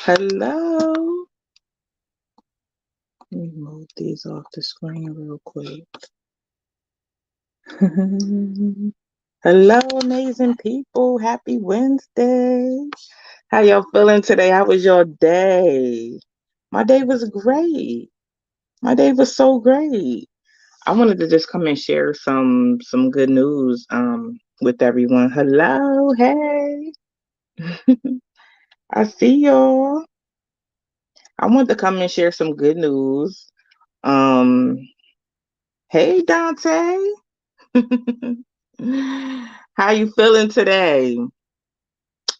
Hello. Let me move these off the screen real quick. Hello, amazing people. Happy Wednesday. How y'all feeling today? How was your day? My day was great. My day was so great. I wanted to just come and share some good news with everyone. Hello, hey. I see y'all. I want to come and share some good news. Um, hey Dante. How you feeling today?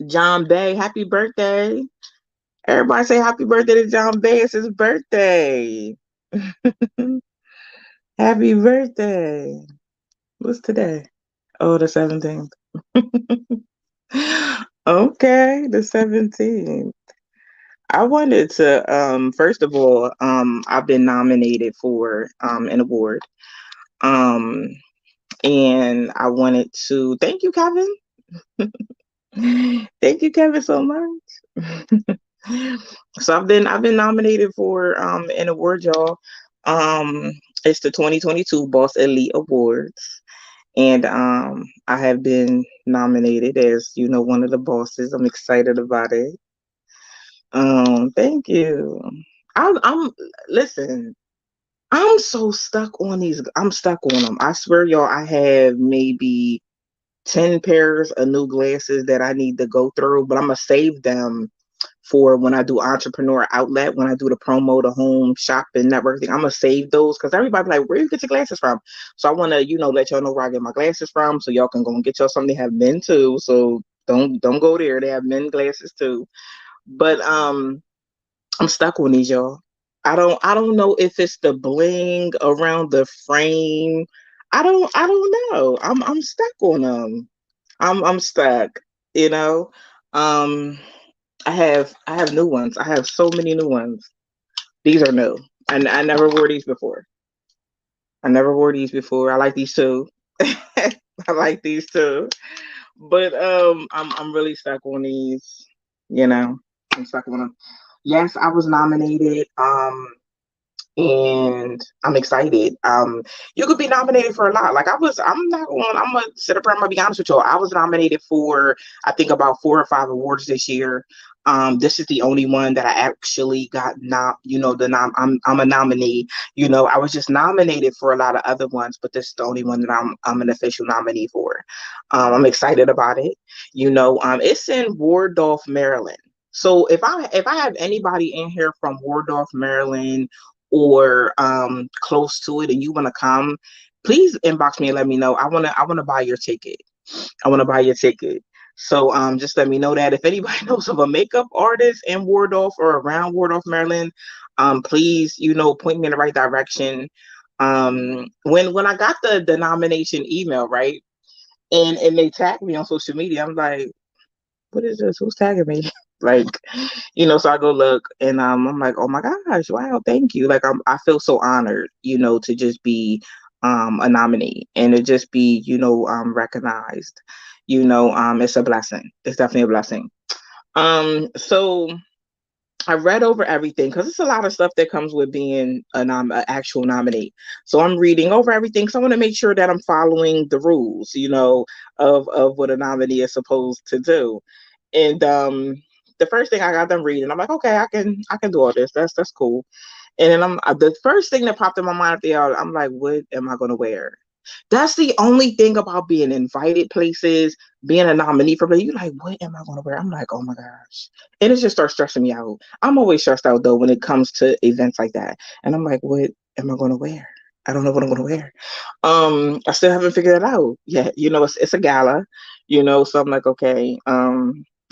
John Bay, happy birthday. Everybody say happy birthday to John Bay. It's his birthday. Happy birthday. What's today? Oh, the 17th. Okay, the 17th. I wanted to first of all, I've been nominated for an award. Um and I wanted to thank you, Kevin. Thank you, Kevin, so much. So I've been nominated for an award, y'all. Um, it's the 2022 Boss Elite Awards, and I have been nominated as one of the bosses. I'm excited about it. Thank you. I'm listen. I'm so stuck on these. I'm stuck on them. I swear, y'all. I have maybe 10 pairs of new glasses that I need to go through, but I'm gonna save them for when I do entrepreneur outlet, when I do the promo, the home shopping network thing. I'm gonna save those because everybody be like, where you get your glasses from? So I wanna, let y'all know where I get my glasses from so y'all can go and get y'all something. They have men too. So don't go there. They have men glasses too. But I'm stuck on these, y'all. I don't know if it's the bling around the frame. I don't know. I'm stuck on them. I'm stuck, you know. Um I have new ones. I have so many new ones. These are new. And I never wore these before. I never wore these before. I like these too. I like these too. But I'm really stuck on these, you know. I'm stuck on them. Yes, I was nominated. And I'm excited. You could be nominated for a lot. I'm not going. I'm gonna sit up here. I'm gonna be honest with you. I was nominated for I think about 4 or 5 awards this year. This is the only one that I actually got not. I'm a nominee. I was just nominated for a lot of other ones, but this is the only one that I'm an official nominee for. I'm excited about it. It's in Wardolph, Maryland. So if I have anybody in here from Wardolph, Maryland, or close to it and you want to come, please inbox me and let me know. I want to buy your ticket. I want to buy your ticket. So just let me know that. If anybody knows of a makeup artist in Wardolph or around Wardolph, Maryland, please, point me in the right direction. When I got the nomination email, right? And they tagged me on social media, I'm like, what is this? Who's tagging me? Like, so I go look and I'm like, oh my gosh, wow, thank you. Like I feel so honored, to just be a nominee and to just be, recognized. It's a blessing. It's definitely a blessing. So I read over everything because it's a lot of stuff that comes with being an actual nominee. So I'm reading over everything. So I want to make sure that I'm following the rules, of what a nominee is supposed to do. And the first thing I got them reading, I'm like, okay, I can do all this. That's cool. And then the first thing that popped in my mind there, I'm like, what am I gonna wear? That's the only thing about being invited places, being a nominee for, but you like, what am I gonna wear? I'm like, oh my gosh. And it just starts stressing me out. I'm always stressed out though when it comes to events like that. And I'm like, what am I gonna wear? I don't know what I'm gonna wear. I still haven't figured it out yet. It's a gala, so I'm like, okay,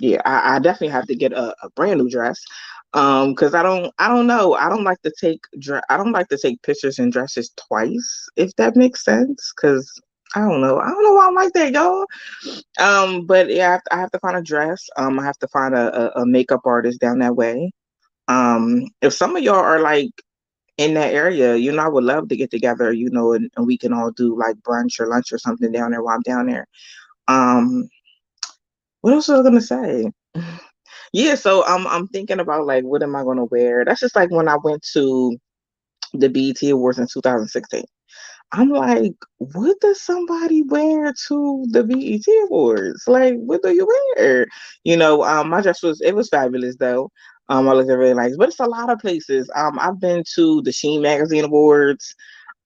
yeah, I definitely have to get a brand new dress. Because I don't know. I don't like to take pictures in dresses twice, if that makes sense. Because I don't know why I'm like that, y'all. But yeah, I have to find a dress. I have to find a makeup artist down that way. If some of y'all are like in that area, I would love to get together, and we can all do like brunch or lunch or something down there while I'm down there. Um, what else was I gonna say? Yeah, so I'm thinking about like what am I gonna wear? That's just like when I went to the BET Awards in 2016. I'm like, what does somebody wear to the BET Awards? Like, what do you wear? My dress was fabulous though. I looked really nice, but it's a lot of places. I've been to the Sheen Magazine Awards.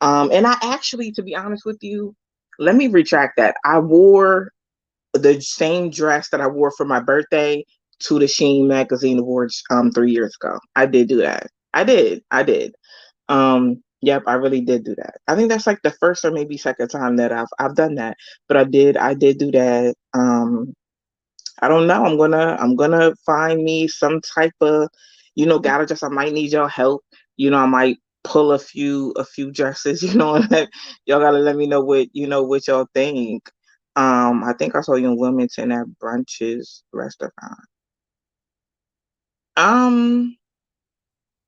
And I actually, to be honest with you, let me retract that. I wore the same dress that I wore for my birthday to the Sheen Magazine Awards 3 years ago. I did do that. I did. Yep, I really did do that. I think that's like the first or maybe second time that I've done that. But I did do that. I don't know. I'm gonna find me some type of, gotta just I might need your help. I might pull a few dresses, and y'all gotta let me know what y'all think. I think I saw you in Wilmington at Brunches restaurant. Um,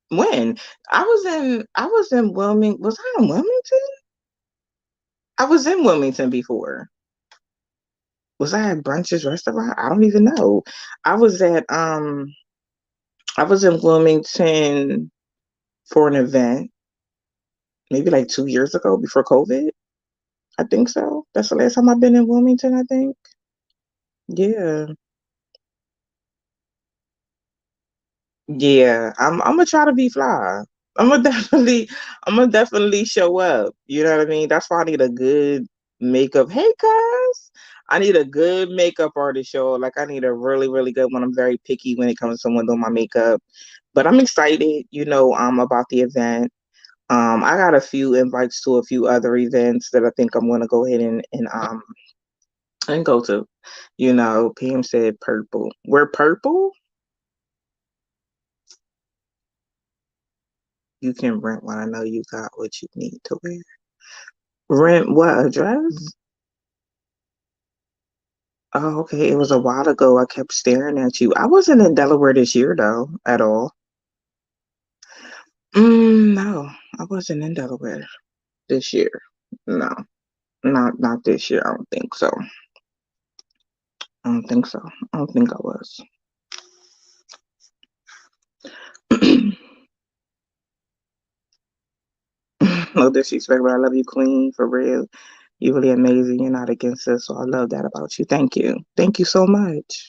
when? I was in Wilmington. Was I in Wilmington? I was in Wilmington before. Was I at Brunches restaurant? I don't even know. I was at I was in Wilmington for an event maybe like 2 years ago before COVID. I think so. That's the last time I've been in Wilmington, I think. Yeah. Yeah. I'm gonna try to be fly. I'm gonna definitely I'm gonna definitely show up. You know what I mean? That's why I need a good makeup. Hey cuz I need a good makeup artist show. Like I need a really, really good one. I'm very picky when it comes to someone doing my makeup. But I'm excited, about the event. I got a few invites to a few other events that I think I'm gonna go ahead and go to. PM said purple. We're purple. You can rent one. I know you got what you need to wear. Rent what, a dress? Oh, okay. It was a while ago. I kept staring at you. I wasn't in Delaware this year though, at all. No, I wasn't in Delaware this year. No, not this year. I don't think so. I don't think so. I don't think I was. No disrespect, but I love you, Queen, for real. You're really amazing. You're not against us, so I love that about you. Thank you. Thank you so much.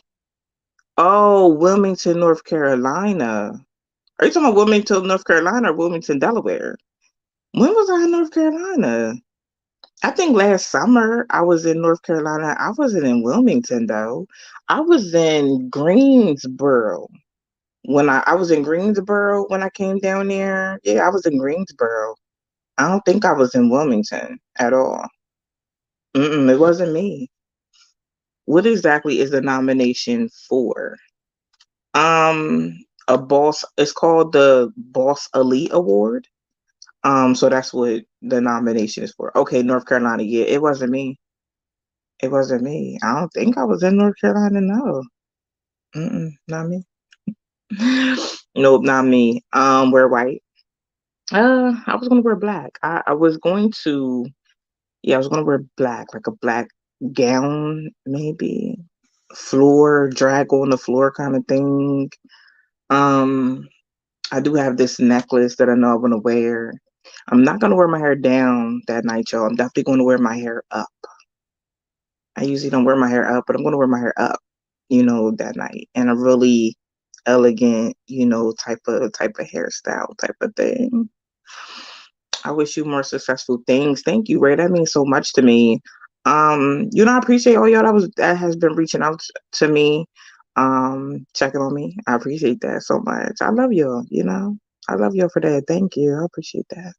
Oh, Wilmington, North Carolina. Are you talking about Wilmington, North Carolina, or Wilmington, Delaware? When was I in North Carolina? I think last summer I was in North Carolina. I wasn't in Wilmington though. I was in Greensboro. I was in Greensboro when I came down there. Yeah, I was in Greensboro. I don't think I was in Wilmington at all. It wasn't me. What exactly is the nomination for? A boss. It's called the Boss Elite Award. So that's what the nomination is for. Okay, North Carolina. Yeah, it wasn't me. It wasn't me. I don't think I was in North Carolina. No. Not me. Nope, not me. Wear white. I was gonna wear black. I was going to. Yeah, I was gonna wear black, like a black gown, maybe floor drag on the floor kind of thing. Um, I do have this necklace that I know I'm gonna wear. I'm not gonna wear my hair down that night, y'all. I'm definitely gonna wear my hair up. I usually don't wear my hair up, but I'm gonna wear my hair up, that night, and a really elegant, type of hairstyle type of thing. I wish you more successful things. Thank you, Ray. That means so much to me. I appreciate all y'all that has been reaching out to me, checking on me. I appreciate that so much. I love y'all. I love y'all for that. Thank you. I appreciate that.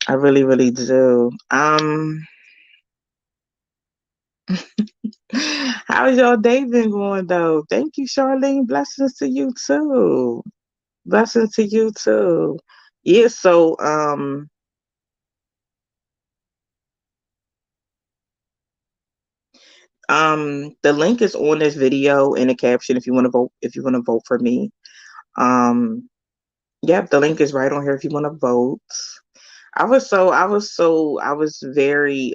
I really, really do. How's your day been going though? Thank you, Charlene. Blessings to you too. Blessings to you too. Yeah, so the link is on this video in the caption if you want to vote for me. Um yep, the link is right on here if you want to vote. I was very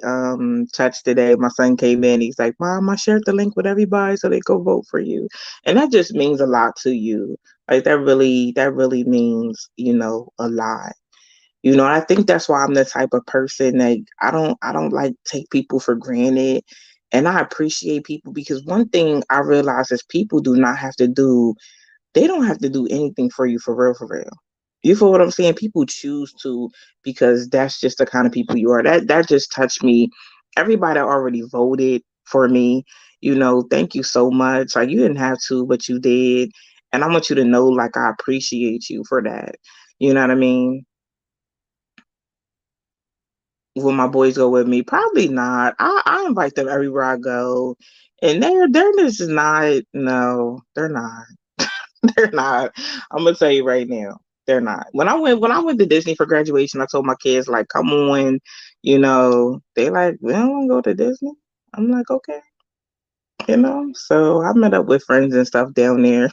touched today. My son came in, he's like, Mom, I shared the link with everybody so they go vote for you. And that just means a lot to you. Like that really means, a lot. I think that's why I'm the type of person that I don't like take people for granted. And I appreciate people because one thing I realize is people do not have to do they don't have to do anything for you for real, for real. You feel what I'm saying? People choose to because that's just the kind of people you are. That just touched me. Everybody already voted for me. Thank you so much. Like you didn't have to, but you did. And I want you to know, like, I appreciate you for that. You know what I mean? Will my boys go with me? Probably not. I invite them everywhere I go. And they're just not, no, they're not. They're not. I'm gonna tell you right now, they're not. When I went to Disney for graduation, I told my kids like, "Come on," They like, "We don't want to go to Disney." I'm like, "Okay," So I met up with friends and stuff down there.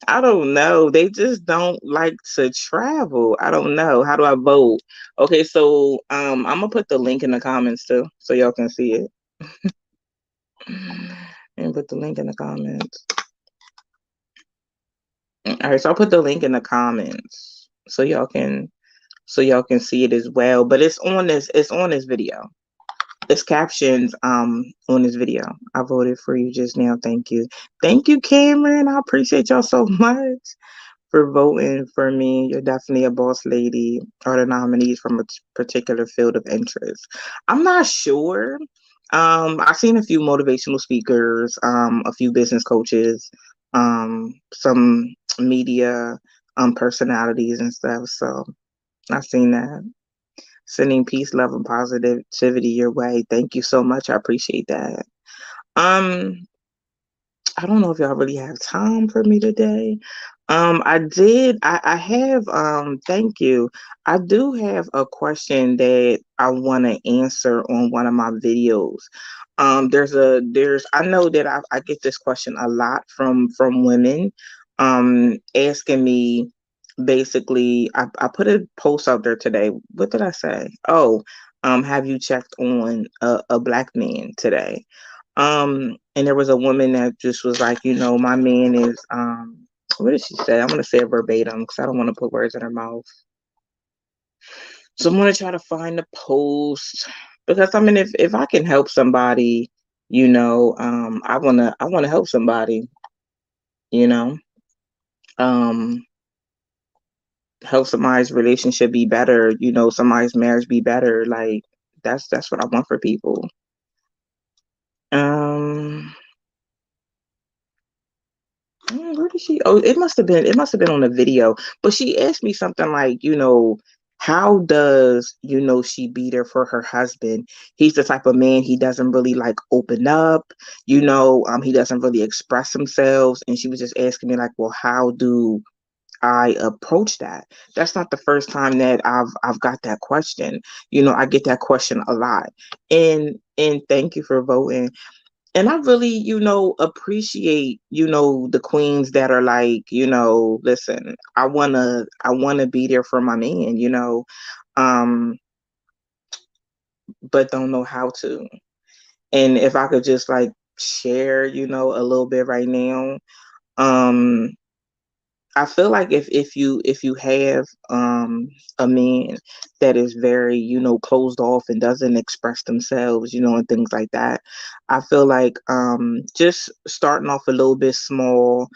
I don't know. They just don't like to travel. I don't know. How do I vote? Okay, so I'm gonna put the link in the comments too, so y'all can see it. And put the link in the comments. All right, so I'll put the link in the comments so y'all can see it as well. But it's on this video. It's captions on this video. I voted for you just now. Thank you. Thank you, Cameron. I appreciate y'all so much for voting for me. You're definitely a boss lady or the nominees from a particular field of interest. I'm not sure. I've seen a few motivational speakers, a few business coaches, some media personalities and stuff. So I've seen that. Sending peace, love, and positivity your way. Thank you so much. I appreciate that. Um, I don't know if y'all really have time for me today. I have, thank you. I do have a question that I want to answer on one of my videos. I know that I get this question a lot from women, asking me basically, I put a post out there today. What did I say? Oh, have you checked on a black man today? And there was a woman that just was like, my man is what did she say? I'm gonna say it verbatim because I don't want to put words in her mouth. So I'm gonna try to find the post because I mean if I can help somebody, I wanna help somebody, you know. Um help somebody's relationship be better, somebody's marriage be better. Like that's what I want for people. Um Where did she? Oh, it must have been on the video. But she asked me something like, how does, she be there for her husband? He's the type of man he doesn't really like open up, he doesn't really express himself. And she was just asking me like, well, how do I approach that? That's not the first time that I've got that question. I get that question a lot. And thank you for voting. And I really, appreciate, the queens that are like, listen, I wanna be there for my man, um, but don't know how to. And if I could just like share, a little bit right now, um, I feel like if you have a man that is very, closed off and doesn't express themselves, and things like that, I feel like just starting off a little bit small,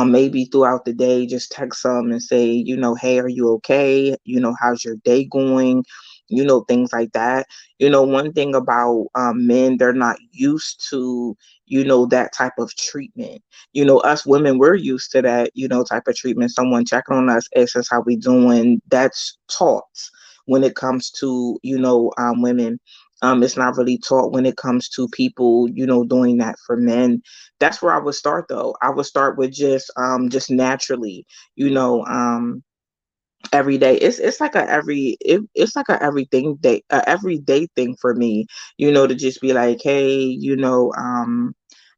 maybe throughout the day, just text them and say, hey, are you okay? How's your day going? Things like that. One thing about men, they're not used to, that type of treatment. Us women, we're used to that, type of treatment. Someone checking on us, asking us how we doing. That's taught when it comes to, women. It's not really taught when it comes to people, doing that for men. That's where I would start though. I would start with just naturally, you know, um, every day. It's like it's like a everyday thing for me, to just be like, hey,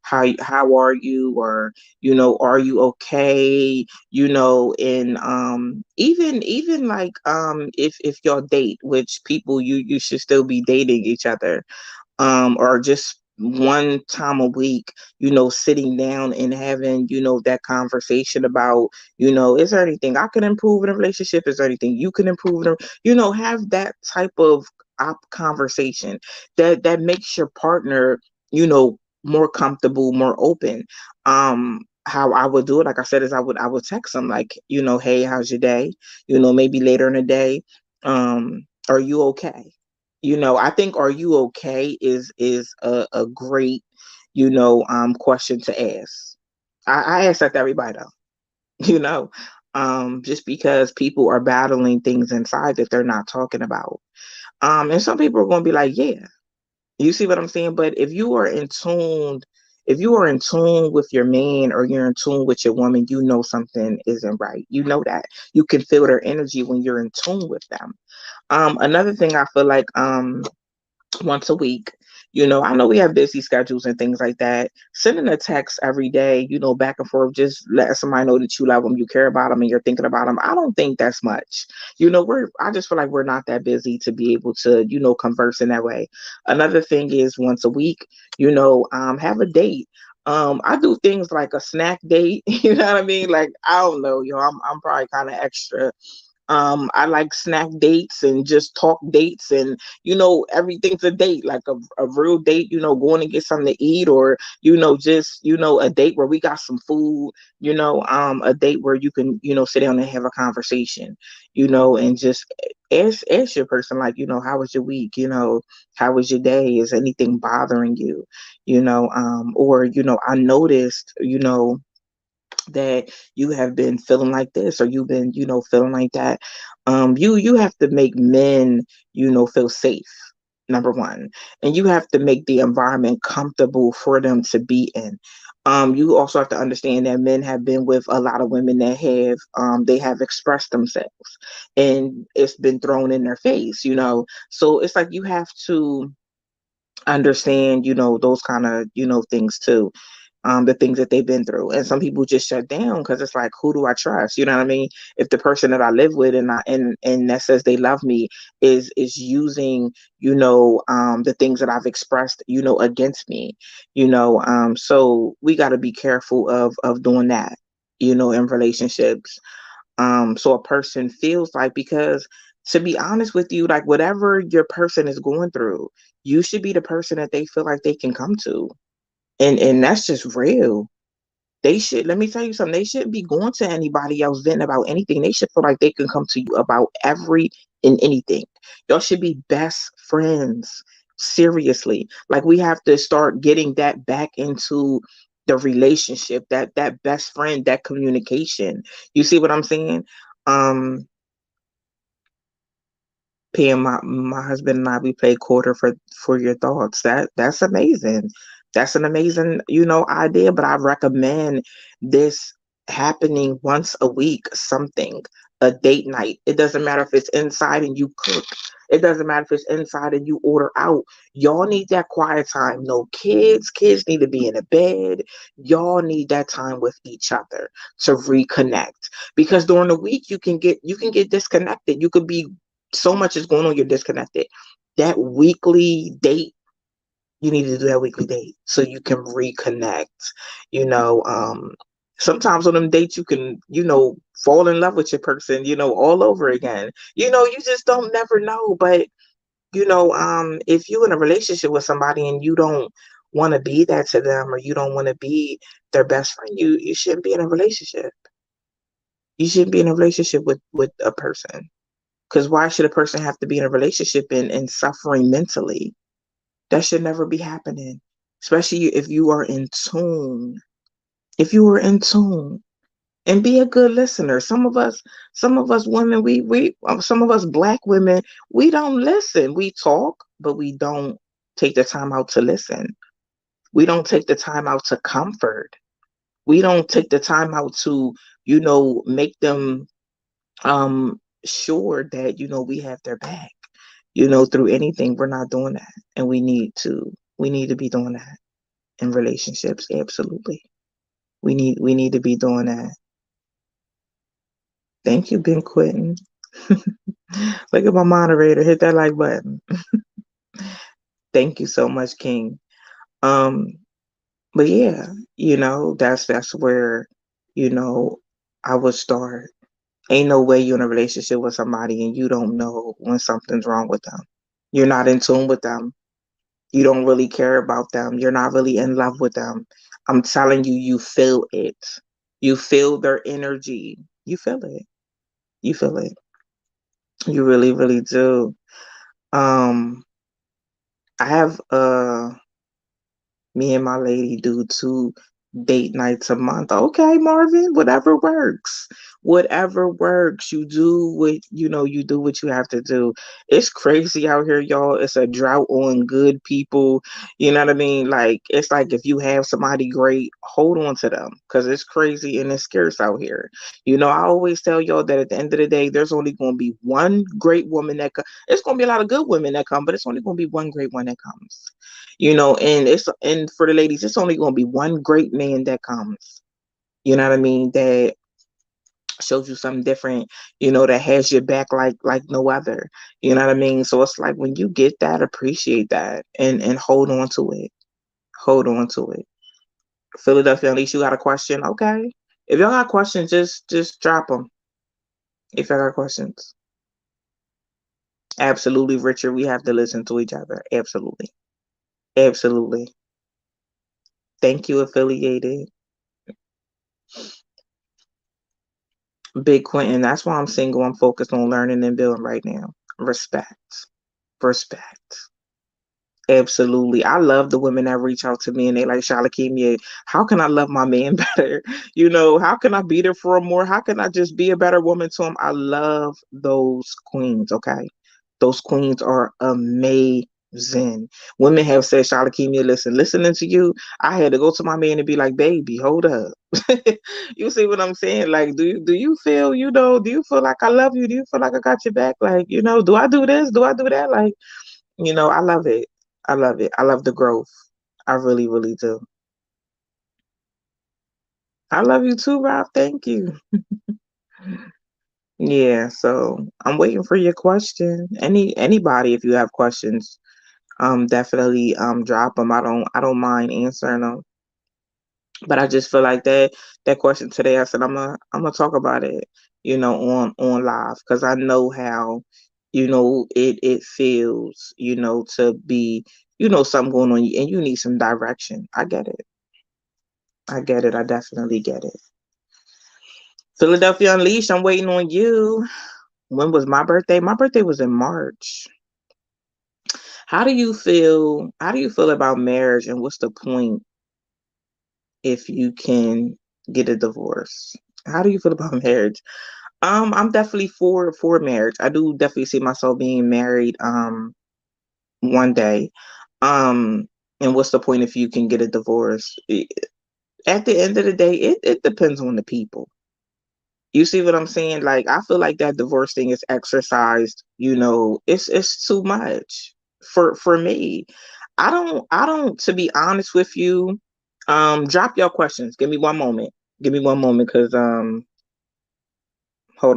how are you, or are you okay, and even like if y'all date, which people, you should still be dating each other, or just one time a week, sitting down and having, that conversation about, is there anything I can improve in a relationship? Is there anything you can improve in have that type of conversation that makes your partner, more comfortable, more open. How I would do it, like I said, is I would text them like, hey, how's your day? Maybe later in the day, are you okay? I think "Are you okay" is a great, question to ask. I ask that to everybody though, you know, just because people are battling things inside that they're not talking about. And some people are going to be like, yeah, you see what I'm saying? But if you are in tune with your man, or you're in tune with your woman, something isn't right. That you can feel their energy when you're in tune with them. Another thing I feel like, once a week. I know we have busy schedules and things like that. Sending a text every day, back and forth, just letting somebody know that you love them, you care about them, and you're thinking about them. I don't think that's much. I just feel like we're not that busy to be able to, converse in that way. Another thing is once a week, have a date. I do things like a snack date. You know what I mean? Like, I don't know, I'm probably kind of extra. I like snack dates and just talk dates, and everything's a date, like a real date, going to get something to eat, or just a date where we got some food, a date where you can sit down and have a conversation, and just ask your person, like, how was your week, how was your day, is anything bothering you, or I noticed, that you have been feeling like this, or you've been feeling like that. You have to make men feel safe, number one, and you have to make the environment comfortable for them to be in. You also have to understand that men have been with a lot of women that have they have expressed themselves, and it's been thrown in their face, so it's like you have to understand, those kind of, things too, the things that they've been through. And some people just shut down because it's like, who do I trust? You know what I mean? If the person that I live with, and that says they love me, is using, the things that I've expressed, against me, so we got to be careful of doing that, in relationships. So a person feels like, because to be honest with you, like, whatever your person is going through, you should be the person that they feel like they can come to. And that's just real. They should, let me tell you something, they shouldn't be going to anybody else venting about anything. They should feel like they can come to you about every and anything. Y'all should be best friends. Seriously. Like, we have to start getting that back into the relationship, that best friend, that communication. You see what I'm saying? Um, PM, my husband and I, we play quarter for your thoughts. That's amazing. That's an amazing, idea. But I recommend this happening once a week, something, a date night. It doesn't matter if it's inside and you cook. It doesn't matter if it's inside and you order out. Y'all need that quiet time. No kids. Kids need to be in a bed. Y'all need that time with each other to reconnect. Because during the week you can get disconnected. You could be, so much is going on, you're disconnected. That weekly date, you need to do that weekly date so you can reconnect. You know, sometimes on them dates you can, fall in love with your person, all over again. You just don't never know. But if you're in a relationship with somebody and you don't want to be that to them, or you don't want to be their best friend, you shouldn't be in a relationship. You shouldn't be in a relationship with a person. Because why should a person have to be in a relationship and suffering mentally? That should never be happening. Especially if you are in tune. If you are in tune. And be a good listener. Some of us women, some of us black women, we don't listen. We talk, but we don't take the time out to listen. We don't take the time out to comfort. We don't take the time out to, make them sure that, we have their back, through anything. We're not doing that. And we need to be doing that. in relationships. Absolutely. We need to be doing that. Thank you, Ben Quentin. Look at my moderator. Hit that like button. Thank you so much, King. Um, but yeah, that's where, you know, I would start. Ain't no way you're in a relationship with somebody and you don't know when something's wrong with them. You're not in tune with them. You don't really care about them. You're not really in love with them. I'm telling you, you feel it. You feel their energy. You feel it. You feel it. You really, really do. Um, I have me and my lady do 2 date nights a month. Okay, Marvin, whatever works. Whatever works. You do what you have to do. It's crazy out here, y'all. It's a drought on good people. You know what I mean? Like, it's like if you have somebody great, hold on to them because it's crazy and it's scarce out here. I always tell y'all that at the end of the day, there's only going to be one great woman it's going to be a lot of good women that come, but it's only going to be one great one that comes. And for the ladies, it's only going to be one great man that comes. You know what I mean? That shows you something different. That has your back like no other. You know what I mean? So it's like when you get that, appreciate that and hold on to it. Hold on to it. Philadelphia, at least you got a question, okay? If y'all got questions, just drop them. If y'all got questions, absolutely, Richard. We have to listen to each other. Absolutely, absolutely. Thank you, affiliated. Big Quentin. That's why I'm single. I'm focused on learning and building right now. Respect. Respect. Absolutely. I love the women that reach out to me and they like, Shalakimia, how can I love my man better? How can I be there for him more? How can I just be a better woman to him? I love those queens, okay? Those queens are amazing. Women have said, Shalakimia, listening to you, I had to go to my man and be like, baby, hold up. You see what I'm saying? Like, do you feel, do you feel like I love you? Do you feel like I got your back? Like, do I do this? Do I do that? Like, I love it. I love it. I love the growth. I really, really do. I love you too, Rob. Thank you. Yeah, so I'm waiting for your question. Anybody, if you have questions, definitely drop them. I don't mind answering them. But I just feel like that question today, I said I'm gonna talk about it, on live because I know how, it feels, to be, something going on and you need some direction. I get it. I get it. I definitely get it. Philadelphia Unleashed, I'm waiting on you. When was my birthday? My birthday was in March. How do you feel? How do you feel about marriage and what's the point if you can get a divorce? How do you feel about marriage? I'm definitely for marriage. I do definitely see myself being married one day. Um and what's the point if you can get a divorce? At the end of the day, it depends on the people. You see what I'm saying? Like I feel like that divorce thing is exercised, it's too much for me. I don't to be honest with you, drop your questions. Give me one moment. Give me one moment cuz hold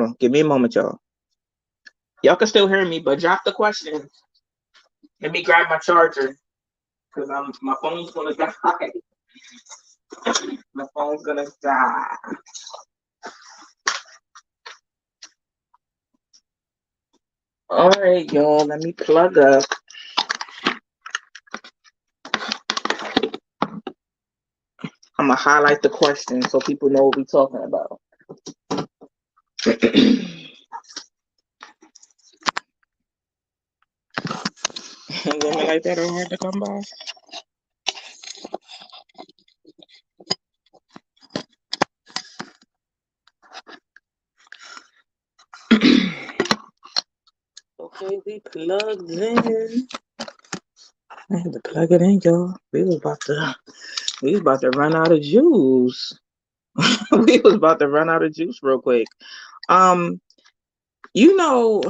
on. Give me a moment, y'all. Y'all can still hear me, but drop the question. Let me grab my charger cuz my phone's going to die. My phone's going to die. All right, y'all, let me plug up. I'm gonna highlight the question so people know what we're talking about. Women like that are hard to come by. Okay, we plugged in. I had to plug it in, y'all. We was about to run out of juice. We was about to run out of juice real quick. Um, you know,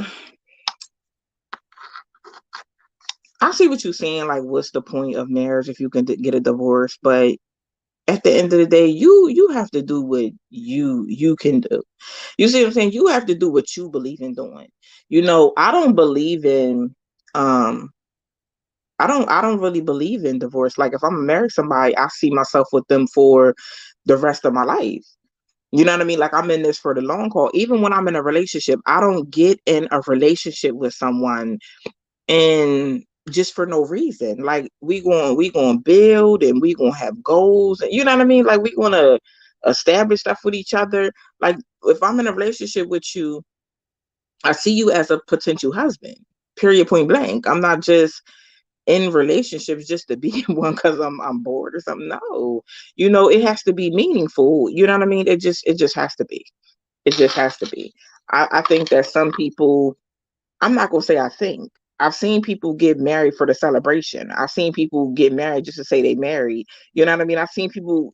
I see what you're saying. Like, what's the point of marriage if you can get a divorce? But at the end of the day, you have to do what you can do. You see what I'm saying? You have to do what you believe in doing. I don't believe in um I don't really believe in divorce. Like if I'm married to somebody, I see myself with them for the rest of my life. You know what I mean? Like I'm in this for the long haul. Even when I'm in a relationship, I don't get in a relationship with someone and just for no reason. Like we going to build and we going to have goals, and you know what I mean? Like we going to establish stuff with each other. Like if I'm in a relationship with you, I see you as a potential husband. Period, point blank. I'm not just in relationships just to be in one because I'm bored or something. No, it has to be meaningful. You know what I mean? It just has to be. It just has to be. I think that some people, I'm not gonna say I think. I've seen people get married for the celebration. I've seen people get married just to say they married. You know what I mean? I've seen people,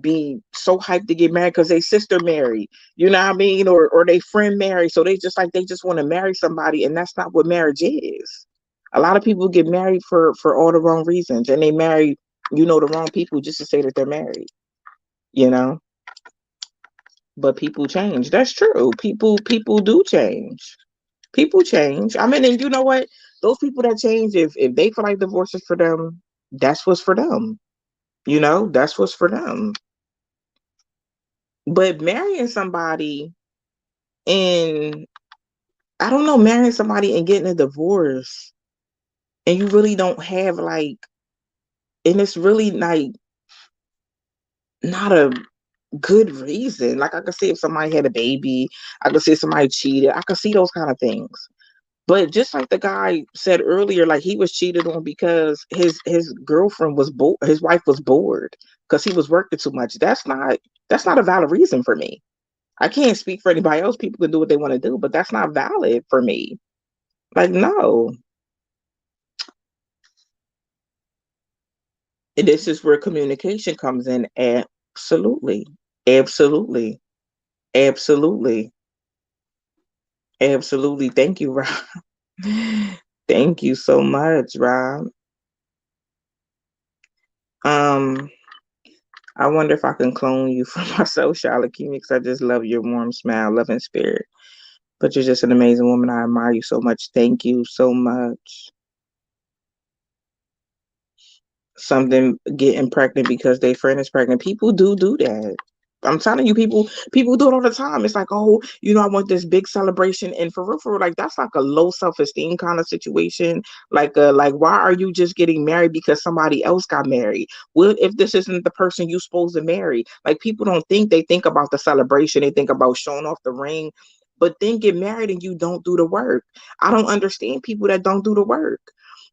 be so hyped to get married because they sister married. You know what I mean? Or they friend married. So they just want to marry somebody, and that's not what marriage is. A lot of people get married for all the wrong reasons, and they marry, the wrong people just to say that they're married. You know, but people change. That's true. People do change. People change. I mean, and you know what? Those people that change, if they feel like divorce is for them, that's what's for them. That's what's for them. But marrying somebody and I don't know, marrying somebody and getting a divorce and you really don't have like, and it's really like not a good reason. Like I could see if somebody had a baby, I could see if somebody cheated, I could see those kind of things. But just like the guy said earlier, like he was cheated on because his girlfriend was bored, his wife was bored because he was working too much. That's not a valid reason for me. I can't speak for anybody else. People can do what they want to do, but that's not valid for me. Like no. And this is where communication comes in. Absolutely. Absolutely. Absolutely. Absolutely. Thank you, Rob. Thank you so much, Rob. Um, I wonder if I can clone you for myself, Charlotte Kimi, because I just love your warm smile, loving spirit. But you're just an amazing woman. I admire you so much. Thank you so much. Something getting pregnant because their friend is pregnant. People do that. I'm telling you, people do it all the time. It's like, oh, I want this big celebration, and for real, like that's like a low self-esteem kind of situation. Like why are you just getting married because somebody else got married? What if this isn't the person you supposed to marry? Like people don't think, they think about the celebration, they think about showing off the ring, but then get married and you don't do the work. I don't understand people that don't do the work.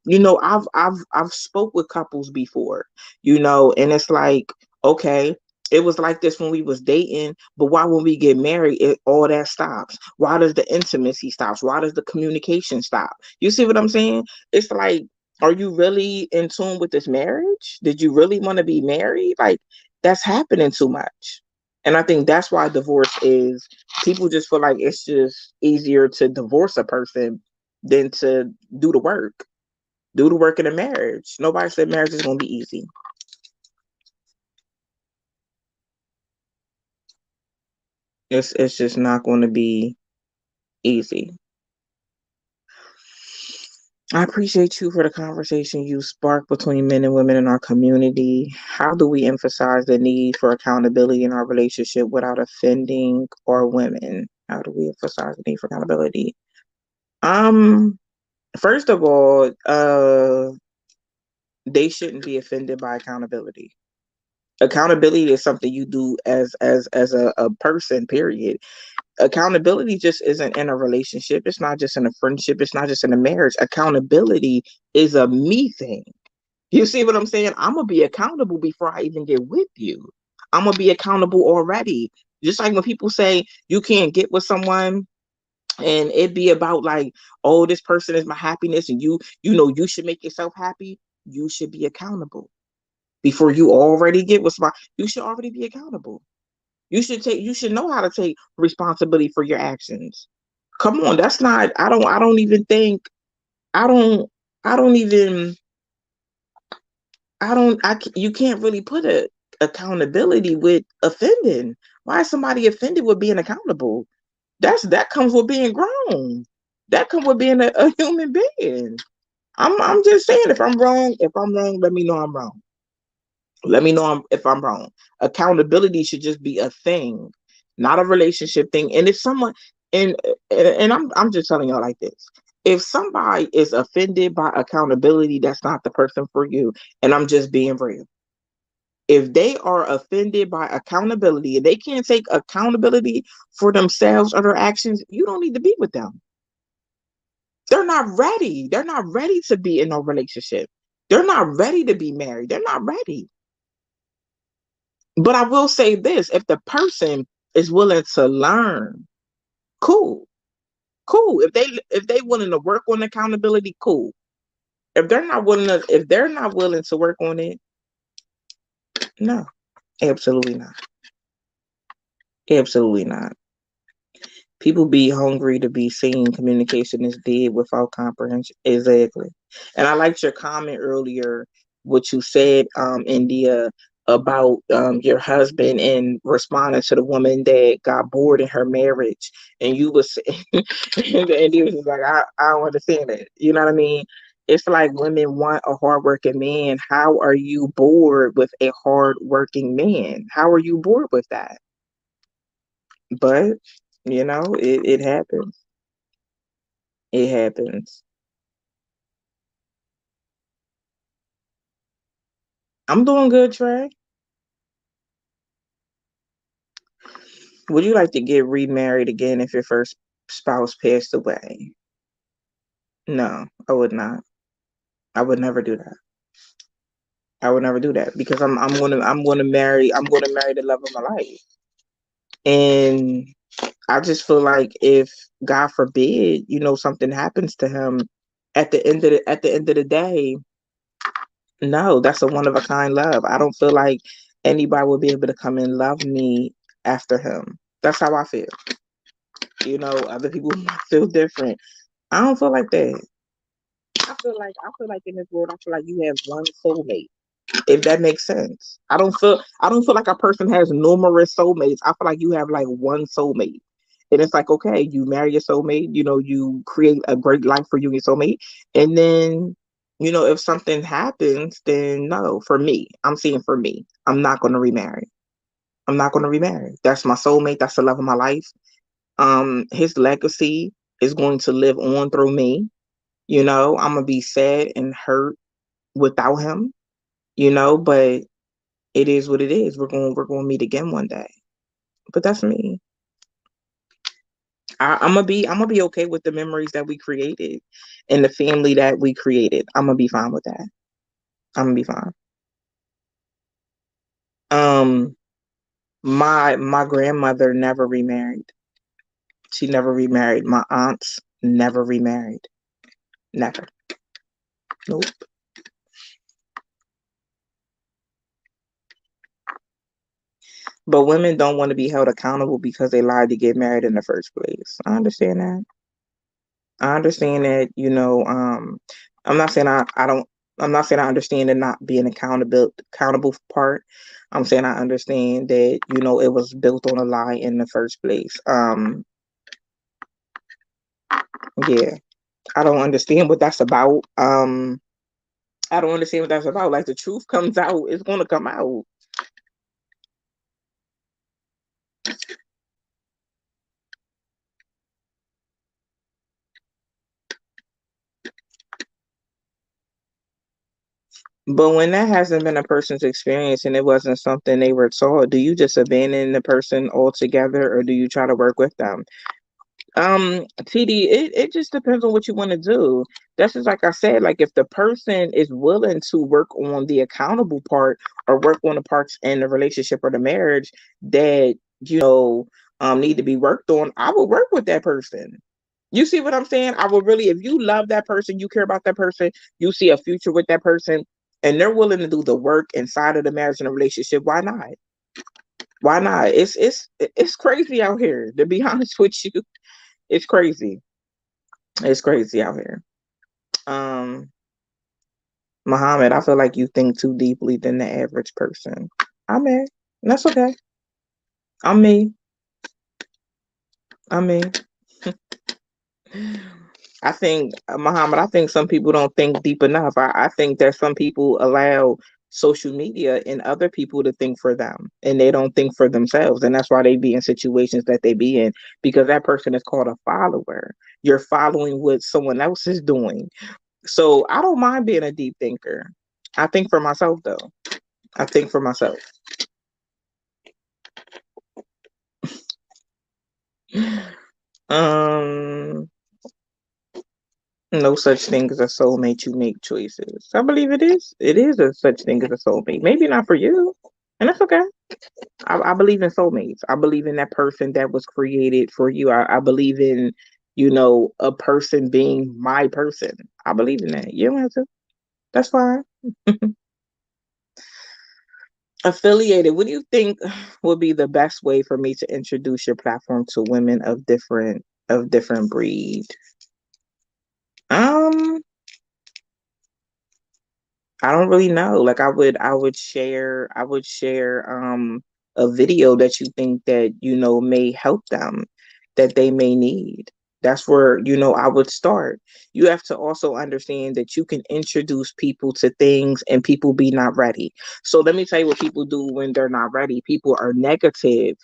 I've spoke with couples before, and it's like, okay, it was like this when we was dating, but why when we get married, all that stops? Why does the intimacy stops? Why does the communication stop? You see what I'm saying? It's like, are you really in tune with this marriage? Did you really want to be married? Like that's happening too much. And I think that's why divorce is, people just feel like it's just easier to divorce a person than to do the work. Do the work in a marriage. Nobody said marriage is going to be easy. It's just not going to be easy. I appreciate you for the conversation you sparked between men and women in our community. How do we emphasize the need for accountability in our relationship without offending our women? How do we emphasize the need for accountability? Um, First of all, they shouldn't be offended by accountability. Accountability is something you do as a person, period. Accountability just isn't in a relationship. It's not just in a friendship. It's not just in a marriage. Accountability is a me thing. You see what I'm saying? I'm going to be accountable before I even get with you. I'm going to be accountable already. Just like when people say you can't get with someone and it be about like, oh, this person is my happiness and you should make yourself happy. You should be accountable before you already get with somebody. You should already be accountable. You should know how to take responsibility for your actions. Come on, that's not, I don't even think, I don't. I don't even, I don't, you can't really put a accountability with offending. Why is somebody offended with being accountable? That comes with being grown. That comes with being a human being. I'm just saying, if I'm wrong, let me know I'm wrong. Let me know if I'm wrong. Accountability should just be a thing, not a relationship thing. And if someone, and I'm just telling y'all like this. If somebody is offended by accountability, that's not the person for you. And I'm just being real. If they are offended by accountability and they can't take accountability for themselves or their actions, you don't need to be with them. They're not ready. They're not ready to be in a relationship. They're not ready to be married. They're not ready. But I will say this, if the person is willing to learn, cool. Cool. If they willing to work on accountability, cool. If they're not willing to work on it, no. Absolutely not. Absolutely not. People be hungry to be seen. Communication is dead without comprehension. Exactly. And I liked your comment earlier, what you said, India, about your husband and responding to the woman that got bored in her marriage. And you was and India was like, I don't understand it. You know what I mean? It's like women want a hardworking man. How are you bored with a hardworking man? How are you bored with that? But it happens. It happens. I'm doing good, Trey. Would you like to get remarried again if your first spouse passed away? No, I would not. I would never do that. I would never do that because I'm gonna marry the love of my life. And I just feel like if God forbid, something happens to him at the end of the day, no, that's a one of a kind love. I don't feel like anybody will be able to come and love me after him. That's how I feel. Other people might feel different. I don't feel like that. I feel like in this world, I feel like you have one soulmate. If that makes sense. I don't feel like a person has numerous soulmates. I feel like you have like one soulmate. And it's like, okay, you marry your soulmate, you create a great life for you and your soulmate. And then, if something happens, then no, for me, I'm saying for me, I'm not gonna remarry. I'm not gonna remarry. That's my soulmate, that's the love of my life. His legacy is going to live on through me. I'm gonna be sad and hurt without him, but it is what it is. We're going to meet again one day. But that's me. I'm gonna be okay with the memories that we created and the family that we created. I'm gonna be fine with that. I'm gonna be fine. Um, my grandmother never remarried. She never remarried. My aunts never remarried. Never. Nope. But women don't want to be held accountable because they lied to get married in the first place. I understand that. I understand that, I'm not saying I don't I'm not saying I understand the not being accountable part. I'm saying I understand that, it was built on a lie in the first place. Yeah. I don't understand what that's about. I don't understand what that's about. Like the truth comes out, it's gonna come out. But when that hasn't been a person's experience and it wasn't something they were taught, do you just abandon the person altogether or do you try to work with them? TD, it just depends on what you want to do. That's just like I said, like if the person is willing to work on the accountable part or work on the parts in the relationship or the marriage that, need to be worked on, I will work with that person. You see what I'm saying? I will really, if you love that person, you care about that person, you see a future with that person, and they're willing to do the work inside of the marriage and the relationship, why not? Why not? It's crazy out here, to be honest with you. It's crazy. It's crazy out here. Um, Muhammad, I feel like you think too deeply than the average person. I'm in. That's okay. I'm me. I'm me. I think, Muhammad, I think some people don't think deep enough. I think that some people allow social media and other people to think for them and they don't think for themselves. And that's why they be in situations that they be in because that person is called a follower. You're following what someone else is doing. So I don't mind being a deep thinker. I think for myself, though. I think for myself. Um, no such thing as a soulmate. You make choices. I believe it is. It is a such thing as a soulmate. Maybe not for you, and that's okay. I believe in soulmates. I believe in that person that was created for you. I believe in, a person being my person. I believe in that. You don't have to. That's fine. Affiliated. What do you think would be the best way for me to introduce your platform to women of different breed? Um, I don't really know. Like I would share a video that you think that may help them, that they may need. That's where I would start. You have to also understand that you can introduce people to things and people be not ready. So let me tell you what people do when they're not ready. People are negative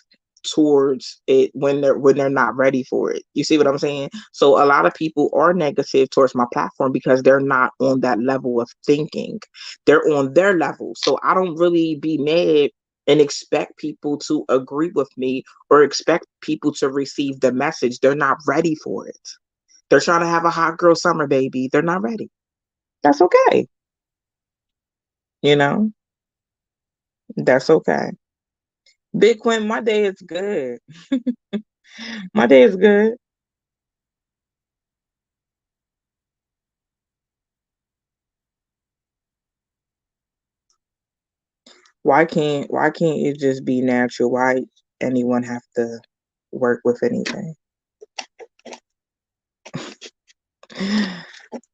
towards it when they're not ready for it. You see what I'm saying? So a lot of people are negative towards my platform because they're not on that level of thinking. They're on their level. So I don't really be mad and expect people to agree with me or expect people to receive the message. They're not ready for it. They're trying to have a hot girl summer, baby. They're not ready. That's okay. You know, that's okay. Big Quinn, my day is good. My day is good. Why can't it just be natural? Why anyone have to work with anything?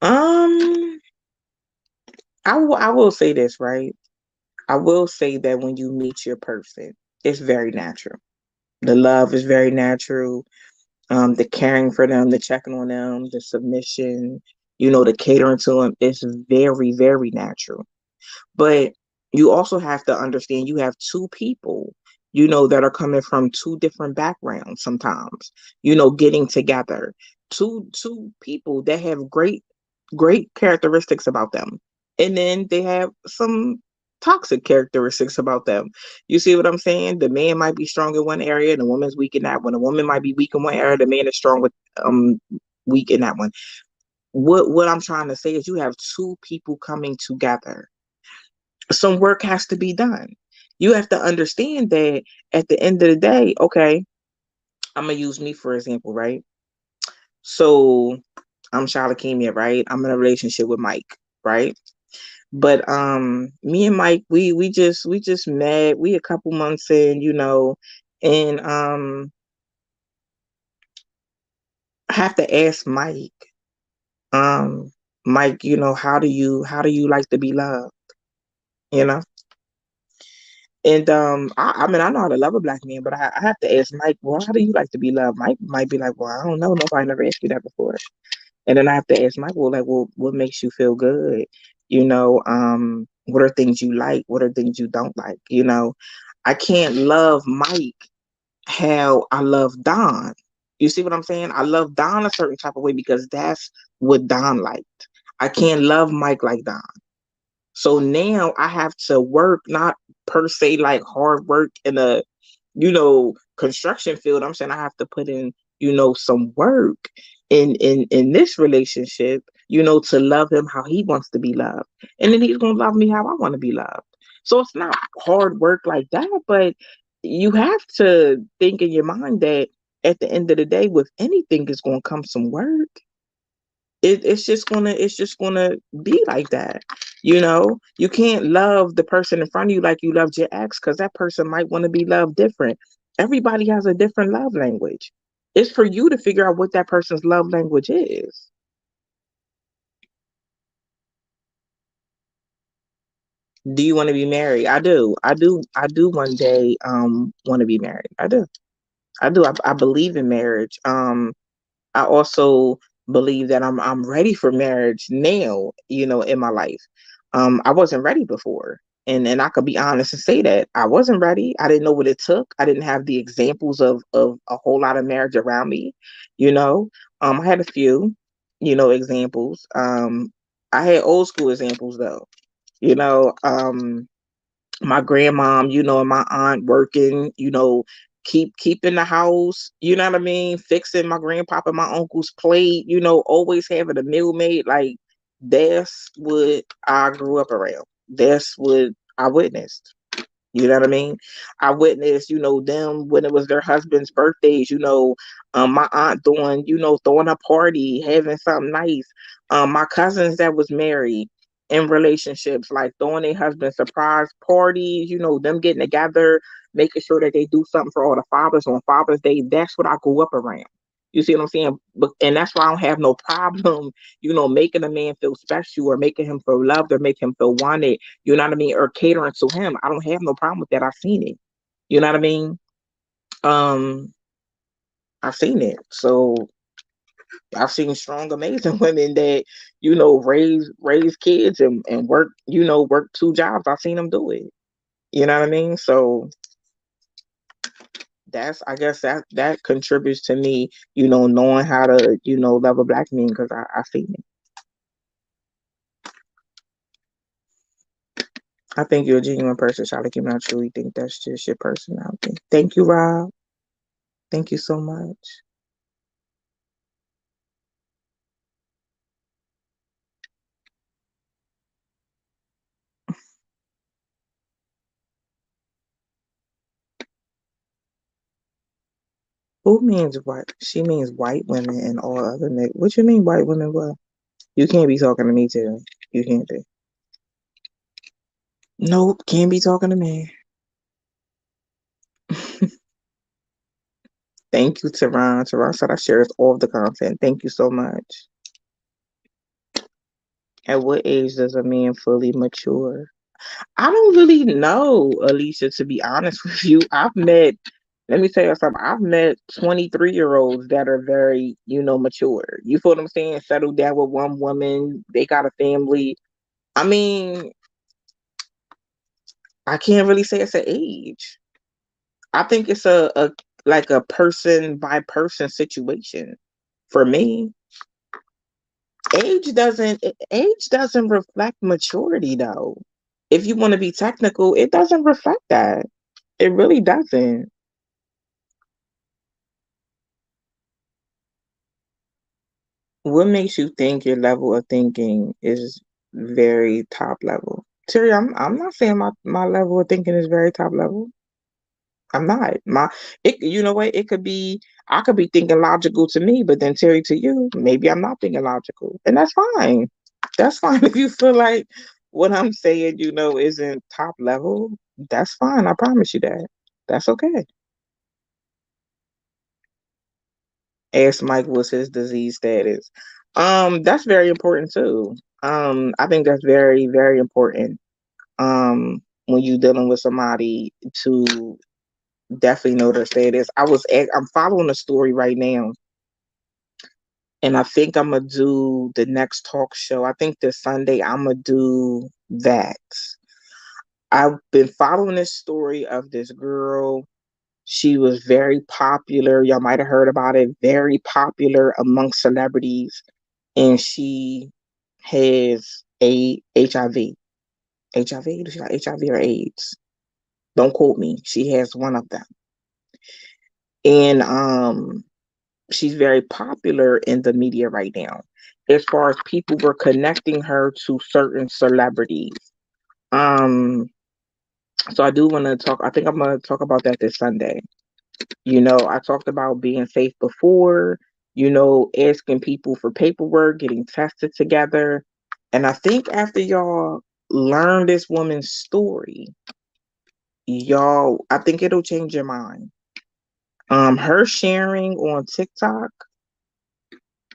Um, I will say this, right? I will say that when you meet your person, it's very natural. The love is very natural. The caring for them, the checking on them, the submission, the catering to them is very, very natural. But you also have to understand you have two people, that are coming from two different backgrounds sometimes, getting together. Two people that have great, great characteristics about them. And then they have some toxic characteristics about them. You see what I'm saying? The man might be strong in one area and the woman's weak in that one. The woman might be weak in one area, the man is strong with weak in that one. What I'm trying to say is you have two people coming together. Some work has to be done. You have to understand that at the end of the day, okay, I'm gonna use me for example, right? So I'm Shalakemia, right? I'm in a relationship with Mike, right? But me and Mike, we just met. We a couple months in, and I have to ask um, Mike, how do you like to be loved? You know? And I mean, I know how to love a black man, but I have to ask Mike, well, how do you like to be loved? Mike might be like, well, I don't know. Nobody never asked me that before. And then I have to ask Mike, well, what makes you feel good? What are things you like? What are things you don't like? I can't love Mike how I love Don. You see what I'm saying? I love Don a certain type of way because that's what Don liked. I can't love Mike like Don. So now I have to work, not per se like hard work in a, construction field. I'm saying I have to put in, some work in this relationship, to love him how he wants to be loved. And then he's gonna love me how I want to be loved. So it's not hard work like that, but you have to think in your mind that at the end of the day, with anything is gonna come some work. It's just gonna be like that. You can't love the person in front of you like you loved your ex because that person might want to be loved different. Everybody has a different love language. It's for you to figure out what that person's love language is. Do you want to be married? I do. I do one day want to be married. I do. I do. I believe in marriage. I also believe that I'm ready for marriage now, in my life. I wasn't ready before. And I could be honest and say that I wasn't ready. I didn't know what it took. I didn't have the examples of a whole lot of marriage around me, you know. I had a few, examples. I had old school examples though, you know. My grandmom, and my aunt working, keeping the house, you know what I mean, fixing my grandpapa and my uncle's plate, always having a meal made. Like that's what I grew up around. That's what I witnessed. You know what I mean? I witnessed, them when it was their husband's birthdays, my aunt throwing a party, having something nice. My cousins that was married in relationships, like throwing their husband surprise parties, them getting together, making sure that they do something for all the fathers on Father's Day. That's what I grew up around. You see what I'm saying? And that's why I don't have no problem, making a man feel special or making him feel loved or make him feel wanted, you know what I mean, or catering to him. I don't have no problem with that. I've seen it. You know what I mean? Um, I've seen it. So I've seen strong, amazing women that, raise kids and work, work two jobs. I've seen them do it. You know what I mean? So that's, I guess that contributes to me, knowing how to, love a black man because I've seen it. I think you're a genuine person, Charlie. You not truly think that's just your personality. Thank you, Rob. Thank you so much. Who means white? She means white women and all other niggas. What you mean white women? What? You can't be talking to me too. You can't be. Nope, can't be talking to me. Thank you, Teron. Teron said I shares all of the content. Thank you so much. At what age does a man fully mature? I don't really know, Alicia, to be honest with you. Let me tell you something. I've met 23-year-olds that are very, mature. You feel what I'm saying? Settled down with one woman. They got a family. I mean, I can't really say it's an age. I think it's a like a person by person situation. For me, age doesn't reflect maturity though. If you want to be technical, it doesn't reflect that. It really doesn't. What makes you think your level of thinking is very top level? Terry, I'm not saying my level of thinking is very top level. I'm not. You know what? It could be, I could be thinking logical to me, but then Terry, to you, maybe I'm not thinking logical. And that's fine. That's fine. If you feel like what I'm saying, isn't top level, that's fine. I promise you that. That's okay. Ask Mike what's his disease status. That's very important too. I think that's very, very important. When you're dealing with somebody to definitely know their status. I'm following a story right now, and I think I'm gonna do the next talk show. I think this Sunday I'm gonna do that. I've been following this story of this girl. She was very popular. Y'all might have heard about it. Very popular amongst celebrities, and she has a HIV. HIV? Does she got HIV or AIDS? Don't quote me. She has one of them, and she's very popular in the media right now. As far as people were connecting her to certain celebrities. Um, so I do want to talk. I think I'm gonna talk about that this Sunday. I talked about being safe before, asking people for paperwork, getting tested together. And I think after y'all learn this woman's story, I think it'll change your mind. Her sharing on TikTok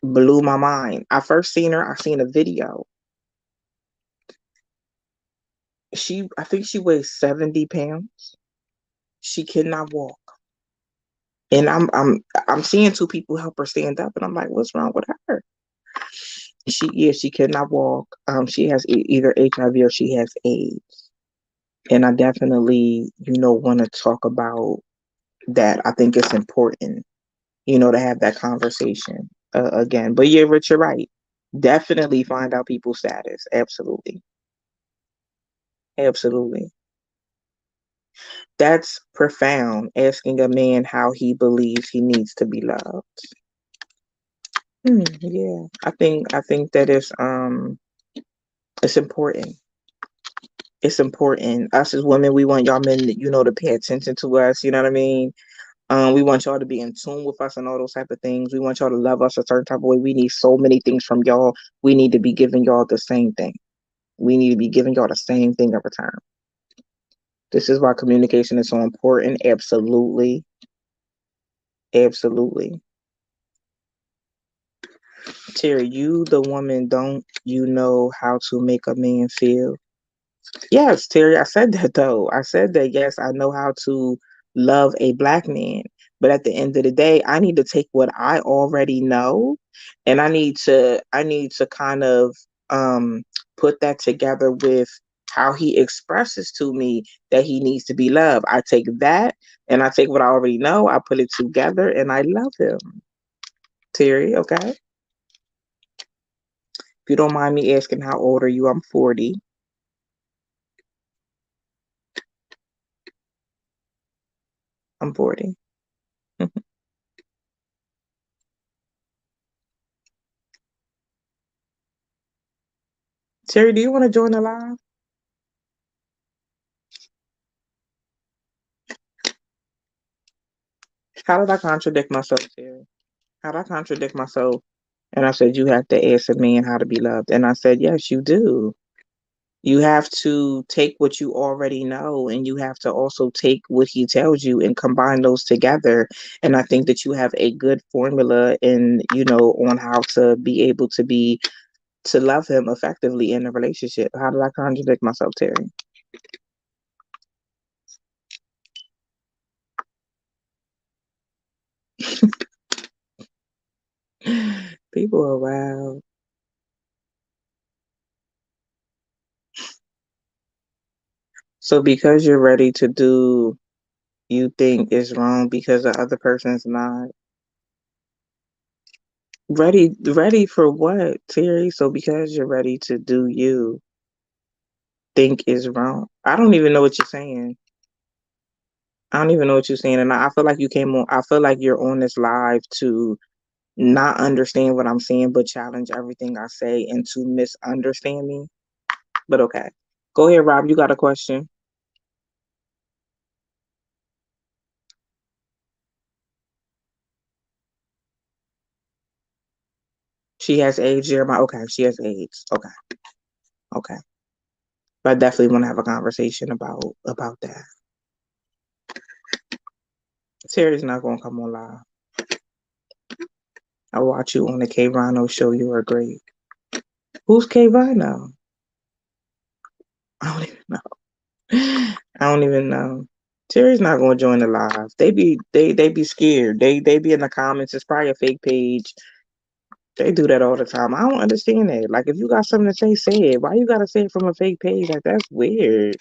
blew my mind. I first seen her, I seen a video. I think she weighs 70 pounds. She cannot walk. And I'm seeing two people help her stand up, and I'm like, what's wrong with her? She cannot walk. She has either HIV or she has AIDS. And I definitely, want to talk about that. I think it's important, to have that conversation again. But yeah, Rich, you're right. Definitely find out people's status. Absolutely. Absolutely. That's profound, asking a man how he believes he needs to be loved. Yeah. I think that is it's important. It's important. Us as women, we want y'all men, to pay attention to us, you know what I mean? We want y'all to be in tune with us and all those type of things. We want y'all to love us a certain type of way. We need so many things from y'all. We need to be giving y'all the same thing. We need to be giving y'all the same thing every time. This is why communication is so important. Absolutely. Absolutely. Terry, you, the woman, don't you know how to make a man feel? Yes, Terry, I said that though. I said that, yes, I know how to love a black man. But at the end of the day, I need to take what I already know and I need to kind of um put that together with how he expresses to me that he needs to be loved. I take that and I take what I already know, I put it together and I love him. Terry, okay? If you don't mind me asking, how old are you? I'm 40. I'm 40. Terry, do you want to join the live? How did I contradict myself, Terry? How did I contradict myself? And I said, you have to ask a man how to be loved. And I said, yes, you do. You have to take what you already know and you have to also take what he tells you and combine those together. And I think that you have a good formula in, on how to be able to love him effectively in a relationship. How did I contradict myself, Terry? People are wild. So because you're ready to do you think is wrong because the other person's not ready for what, Terry? So because you're ready to do you think is wrong. I don't even know what you're saying. I don't even know what you're saying. And I feel like I feel like you're on this live to not understand what I'm saying, but challenge everything I say and to misunderstand me. But okay. Go ahead, Rob. You got a question? She has AIDS, Jeremiah. Okay, she has AIDS. Okay, okay. But I definitely want to have a conversation about that. Terry's not gonna come on live. I watch you on the K Rhino show. You are great. Who's K Rhino? I don't even know. I don't even know. Terry's not gonna join the live. They be scared. They be in the comments. It's probably a fake page. They do that all the time. I don't understand that. Like if you got something to say it. Why you gotta say it from a fake page? Like that's weird.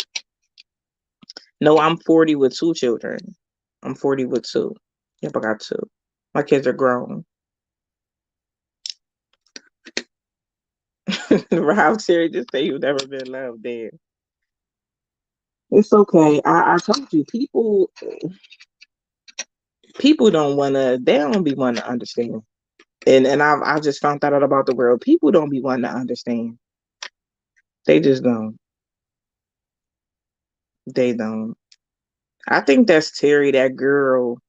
No, I'm 40 with two children. I'm 40 with two. Yep, I got two. My kids are grown. Rob Terry just say you've never been loved there. It's okay. I told you, people don't wanna they don't be wanting to understand. And I just found that out about the world. People don't be wanting to understand. They just don't. They don't. I think that's Terry, that girl.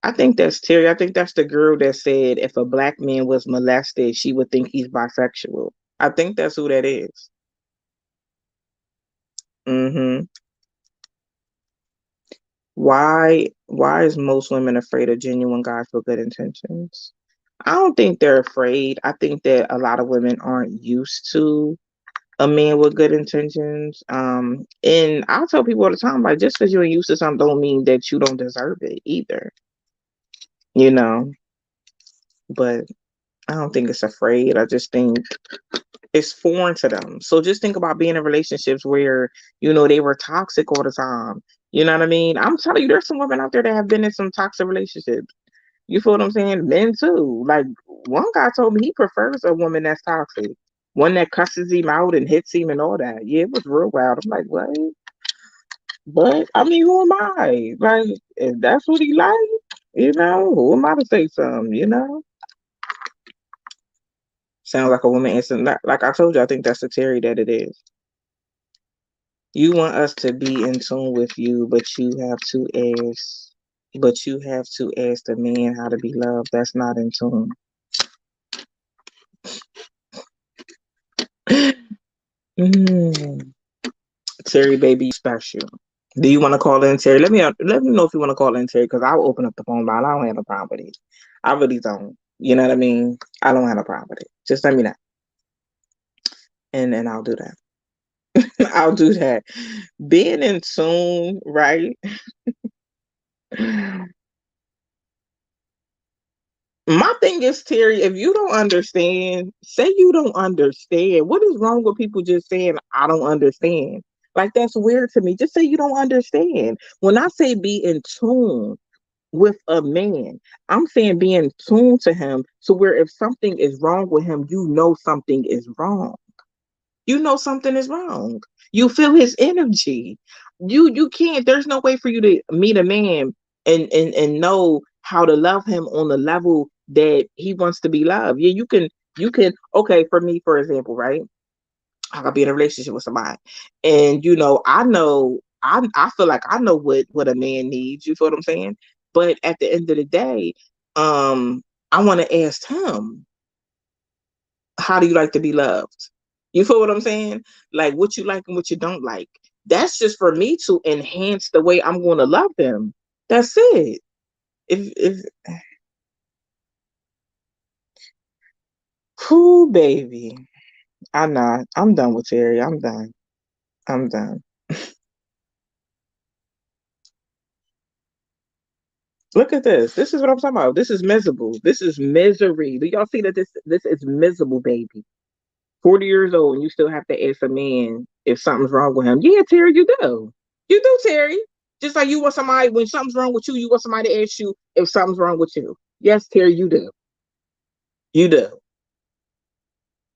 I think that's Terry. I think that's the girl that said if a black man was molested, she would think he's bisexual. I think that's who that is. Mm-hmm. Why is most women afraid of genuine guys with good intentions? I don't think they're afraid. I think that a lot of women aren't used to a man with good intentions. And I tell people all the time, like, just because you ain't used to something don't mean that you don't deserve it either. You know, but I don't think it's afraid. I just think it's foreign to them. So just think about being in relationships where, they were toxic all the time. You know what I mean? I'm telling you, there's some women out there that have been in some toxic relationships. You feel what I'm saying? Men too. Like, one guy told me he prefers a woman that's toxic. One that cusses him out and hits him and all that. Yeah, it was real wild. I'm like, what? But I mean, who am I? Like, if that's what he like, who am I to say something? Sounds like a woman instant. Like I told you, I think that's the Terry that it is. You want us to be in tune with you, but you have to ask the man how to be loved. That's not in tune. Mm. Terry, baby, you special. Do you want to call in, Terry? Let me know if you want to call in, Terry, because I'll open up the phone line. I don't have no problem with it. I really don't. You know what I mean? I don't have no problem with it. Just let me know, and I'll do that. I'll do that. Being in tune, right? My thing is, Terry, if you don't understand, say you don't understand. What is wrong with people just saying, I don't understand? Like, that's weird to me. Just say you don't understand. When I say be in tune with a man, I'm saying be in tune to him to where if something is wrong with him, something is wrong. Something is wrong. You feel his energy. You can't, there's no way for you to meet a man and know how to love him on the level that he wants to be loved. Yeah, you can okay, for me, for example, right? I could be in a relationship with somebody. And I feel like I know what a man needs. You feel what I'm saying? But at the end of the day, I want to ask him, how do you like to be loved? You feel what I'm saying? Like, what you like and what you don't like. That's just for me to enhance the way I'm going to love them. That's it. If Cool, baby. I'm not. I'm done with Terry. I'm done. I'm done. Look at this. This is what I'm talking about. This is miserable. This is misery. Do y'all see that this is miserable, baby? 40 years old and you still have to ask a man if something's wrong with him. Yeah, Terry, you do. You do, Terry. Just like you want somebody, when something's wrong with you, you want somebody to ask you if something's wrong with you. Yes, Terry, you do. You do.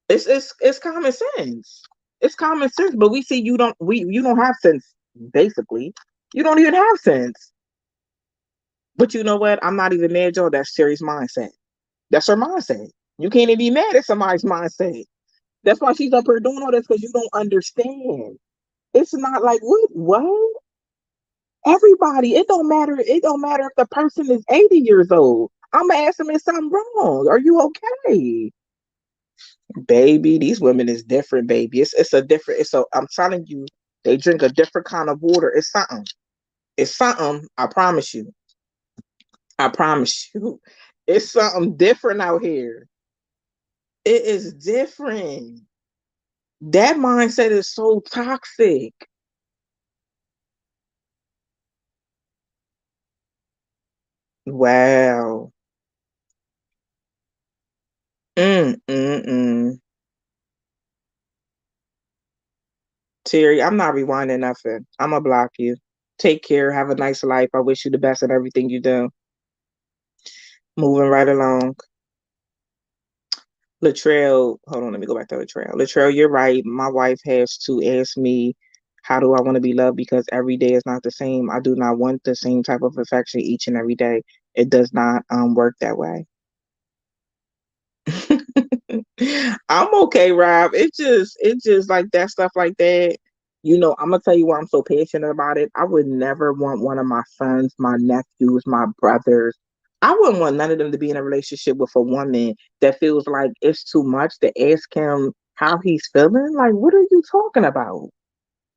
It's common sense. It's common sense, but we see you don't have sense, basically. You don't even have sense. But you know what? I'm not even mad, Joe. That's Terry's mindset. That's her mindset. You can't even be mad at somebody's mindset. That's why she's up here doing all this, because you don't understand. It's not like what? Everybody, it don't matter if the person is 80 years old. I'm gonna ask them, is something wrong? Are you okay? Baby, these women is different, baby. I'm telling you, they drink a different kind of water. It's something. It's something, I promise you. I promise you. It's something different out here. It is different. That mindset is so toxic. Wow. Mm. Terry, I'm not rewinding nothing. I'm gonna block you. Take care. Have a nice life. I wish you the best in everything you do. Moving right along. Latrell, hold on, let me go back to Latrell. Latrell, you're right. My wife has to ask me, how do I want to be loved? Because every day is not the same. I do not want the same type of affection each and every day. It does not work that way. I'm okay, Rob. It just like that stuff like that. I'm gonna tell you why I'm so passionate about it. I would never want one of my sons, my nephews, my brothers. I wouldn't want none of them to be in a relationship with a woman that feels like it's too much to ask him how he's feeling. Like, what are you talking about?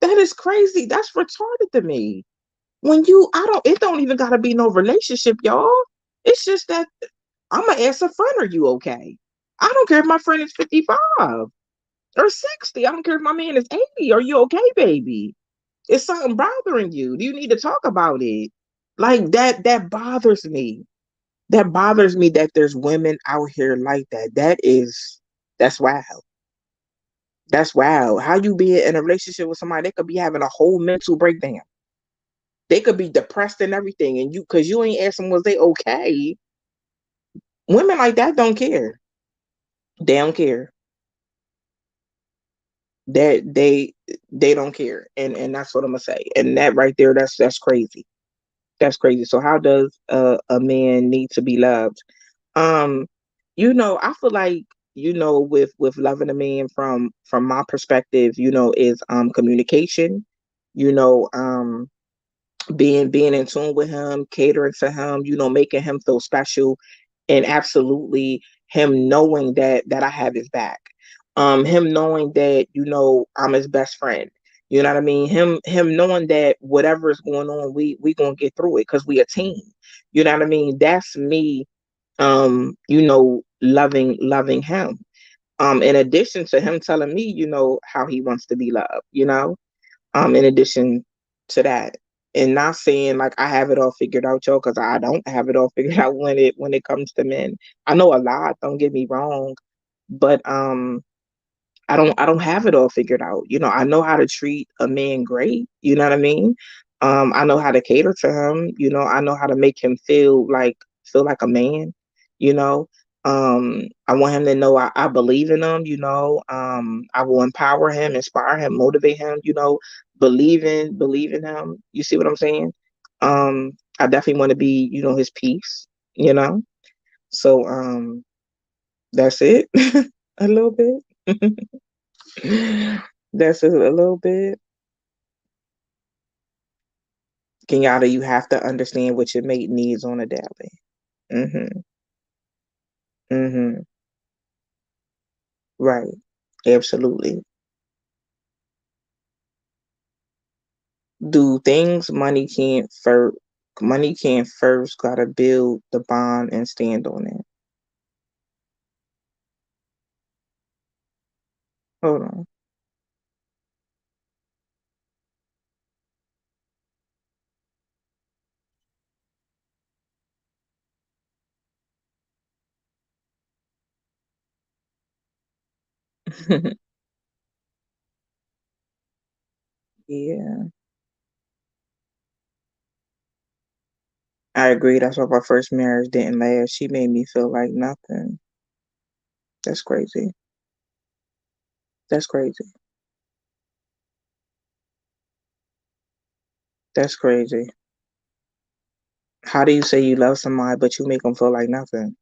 That is crazy. That's retarded to me. It don't even gotta be no relationship, y'all. It's just that I'm gonna ask a friend, are you okay? I don't care if my friend is 55. or 60. I don't care if my man is 80. Are you okay, baby? Is something bothering you? Do you need to talk about it? Like that bothers me. That bothers me that there's women out here like that. That's wild. That's wild. How you be in a relationship with somebody, they could be having a whole mental breakdown. They could be depressed and everything, and you because you ain't asking was they okay. Women like that don't care. They don't care. That they don't care. And that's what I'm gonna say. And that right there, that's crazy. That's crazy. So how does a man need to be loved? Um, I feel like, with loving a man from my perspective, is communication, you know, um being in tune with him, catering to him, making him feel special, and absolutely him knowing that I have his back. Him knowing that, I'm his best friend. You know what I mean? Him knowing that whatever is going on, we gonna get through it because we a team. You know what I mean? That's me, loving him. In addition to him telling me, how he wants to be loved, in addition to that. And not saying like I have it all figured out, y'all, because I don't have it all figured out when it comes to men. I know a lot, don't get me wrong, but I don't have it all figured out. I know how to treat a man great, you know what I mean? I know how to cater to him, I know how to make him feel like a man, you know. I want him to know I believe in him, I will empower him, inspire him, motivate him, believe in him. You see what I'm saying? I definitely want to be, his peace, you know. So that's it. A little bit. That's a little bit. Kenyatta, you have to understand what your mate needs on a daily. Mm-hmm. Mm-hmm. Right. Absolutely. Do things money can't first gotta build the bond and stand on it. Hold on. Yeah, I agree. That's why my first marriage didn't last. She made me feel like nothing. That's crazy. That's crazy. That's crazy. How do you say you love somebody but you make them feel like nothing?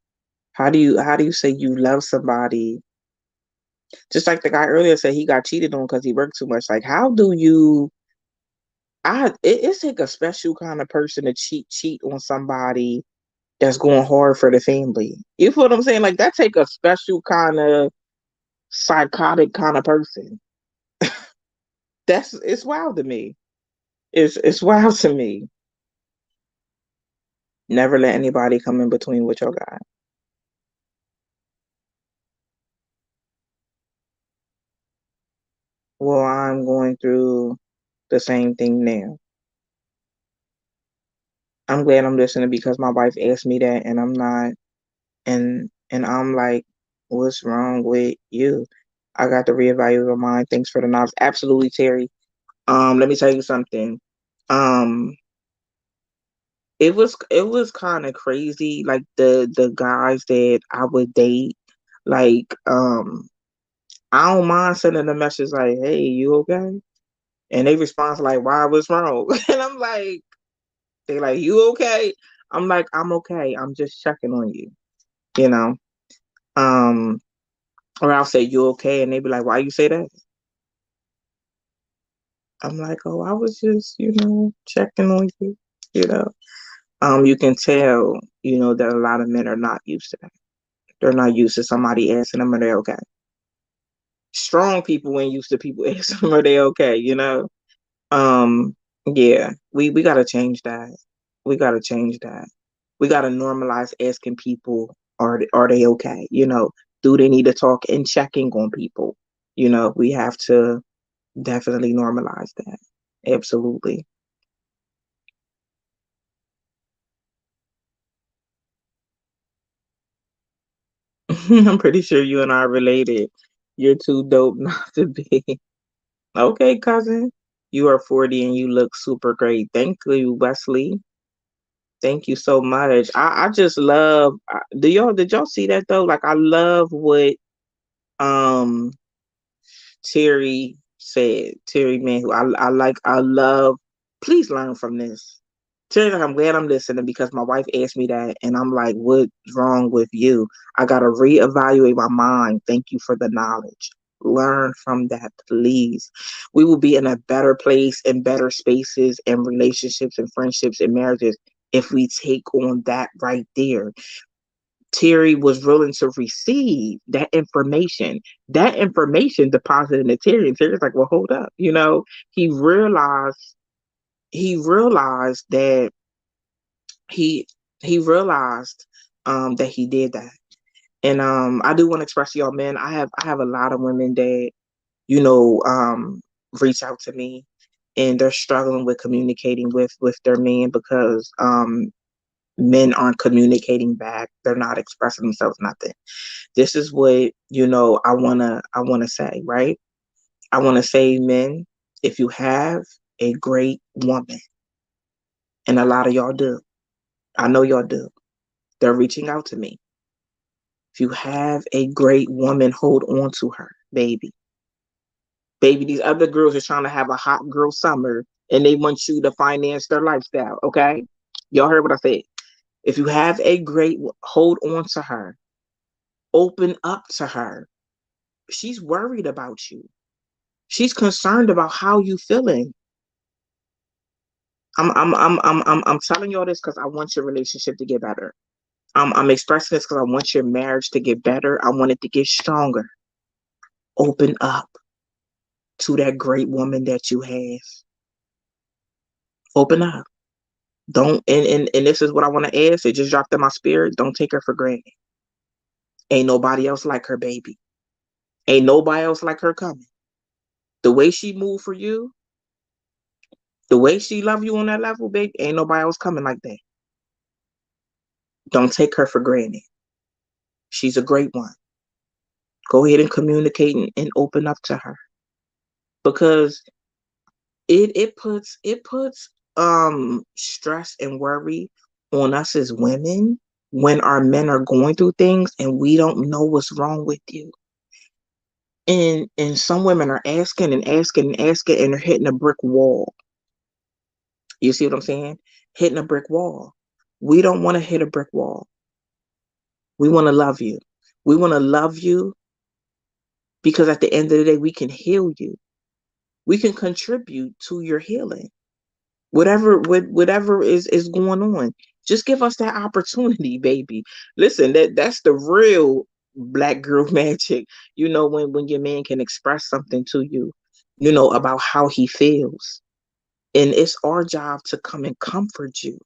How do you say you love somebody? Just like the guy earlier said, he got cheated on because he worked too much. Like, how do you? It's like a special kind of person to cheat on somebody that's going hard for the family. You feel what I'm saying? Like that take a special kind of psychotic kind of person. It's wild to me. It's wild to me. Never let anybody come in between what y'all got. Well, I'm going through the same thing now. I'm glad I'm listening because my wife asked me that, and I'm not, and I'm like, what's wrong with you? I got to reevaluate my mind. Thanks for the knowledge. Absolutely, Terry. Let me tell you something. Um, it was kind of crazy. Like the guys that I would date, like I don't mind sending a message like, "Hey, you okay?" And they respond like, "Why? What's wrong?" And I'm like, they like, "You okay?" I'm like, "I'm okay. I'm just checking on you." You know. Um, or I'll say, "You okay?" And they be like, "Why you say that?" I'm like, "Oh, I was just, checking on you." You know. You can tell, that a lot of men are not used to that. They're not used to somebody asking them, are they okay? Strong people ain't used to people asking them, are they okay? Um, yeah, we gotta change that. We gotta change that. We gotta normalize asking people, are they okay? Do they need to talk and checking on people? We have to definitely normalize that. Absolutely. I'm pretty sure you and I are related. You're too dope not to be. Okay, cousin. You are 40 and you look super great. Thank you, Wesley. Thank you so much. I just love did y'all see that though? Like I love what um Terry said. Terry man who I love. Please learn from this. Terry's like, I'm glad I'm listening because my wife asked me that and I'm like, what's wrong with you? I gotta reevaluate my mind. Thank you for the knowledge. Learn from that, please. We will be in a better place and better spaces and relationships and friendships and marriages if we take on that right there. Terry was willing to receive that information. That information deposited into Terry, and Terry's like, "Well, hold up." He realized that he he realized that he did that. And I do want to express to y'all, men. I have a lot of women that you know um reach out to me, and they're struggling with communicating with their men because men aren't communicating back. They're not expressing themselves. Nothing. This is what I wanna say, right? I wanna say, men, if you have a great woman, and a lot of y'all do, I know y'all do. They're reaching out to me. If you have a great woman, hold on to her, baby. Baby, these other girls are trying to have a hot girl summer and they want you to finance their lifestyle, okay? Y'all heard what I said. If you have a great, hold on to her. Open up to her. She's worried about you. She's concerned about how you feeling. I'm telling y'all this because I want your relationship to get better. I'm expressing this because I want your marriage to get better. I want it to get stronger. Open up to that great woman that you have. Open up. Don't and this is what I want to ask. It just dropped in my spirit. Don't take her for granted. Ain't nobody else like her, baby. Ain't nobody else like her coming. The way she move for you, the way she love you on that level, baby, ain't nobody else coming like that. Don't take her for granted. She's a great one. Go ahead and communicate and open up to her because it puts stress and worry on us as women when our men are going through things and we don't know what's wrong with you. And some women are asking and asking and asking and they're hitting a brick wall. You see what I'm saying? Hitting a brick wall. We don't want to hit a brick wall. We want to love you. We want to love you because at the end of the day, we can heal you. We can contribute to your healing. Whatever is going on, just give us that opportunity, baby. Listen, that's the real black girl magic. When your man can express something to you, about how he feels, and it's our job to come and comfort you.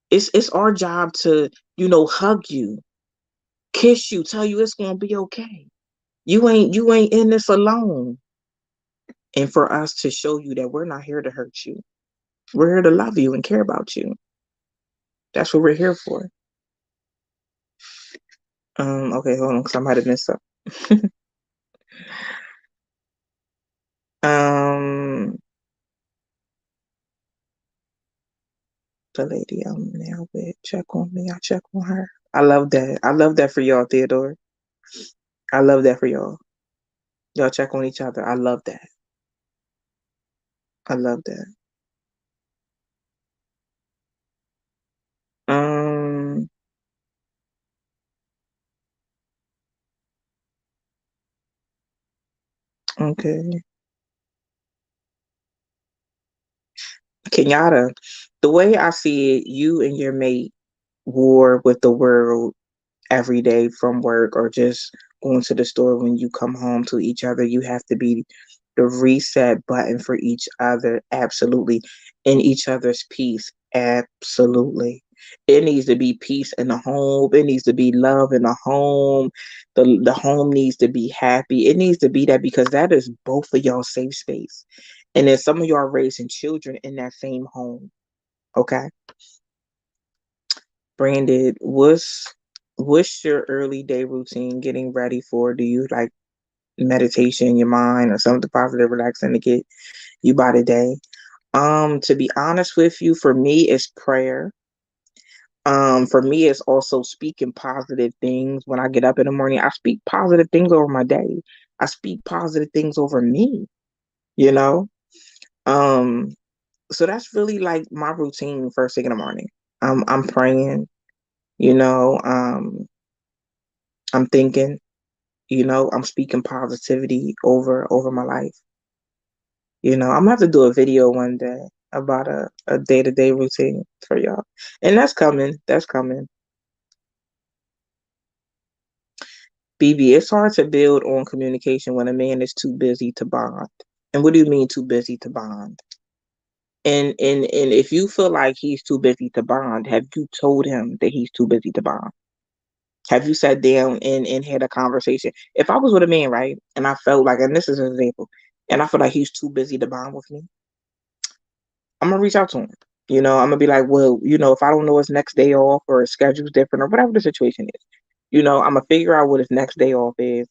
It's our job to hug you, kiss you, tell you it's gonna be okay. You ain't in this alone. And for us to show you that we're not here to hurt you. We're here to love you and care about you. That's what we're here for. Okay, hold on, because I might have messed up. um, the lady I'm now with, check on me. I check on her. I love that. I love that for y'all, Theodore. I love that for y'all. Y'all check on each other. I love that. I love that. Um, okay. Kenyatta, the way I see it, you and your mate war with the world every day from work or just going to the store when you come home to each other. You have to be the reset button for each other. Absolutely. In each other's peace. Absolutely. It needs to be peace in the home. It needs to be love in the home. The home needs to be happy. It needs to be that because that is both of y'all safe space. And then some of y'all are raising children in that same home. Okay. Brandon, what's your early day routine getting ready for? Do you like meditation in your mind or something positive, relaxing to get you by the day? To be honest with you, for me, it's prayer. For me, it's also speaking positive things. When I get up in the morning, I speak positive things over my day. I speak positive things over me, you know? Um, so that's really like my routine first thing in the morning. I'm praying, you know, I'm thinking, I'm speaking positivity over my life. I'm gonna have to do a video one day about a day-to-day routine for y'all. And that's coming. That's coming. BB, it's hard to build on communication when a man is too busy to bond. And what do you mean too busy to bond? And if you feel like he's too busy to bond, have you told him that he's too busy to bond? Have you sat down and had a conversation? If I was with a man, right, and I felt like, and this is an example, and I feel like he's too busy to bond with me, I'm gonna reach out to him. I'm gonna be like, well, if I don't know his next day off or his schedule's different or whatever the situation is, I'm gonna figure out what his next day off is.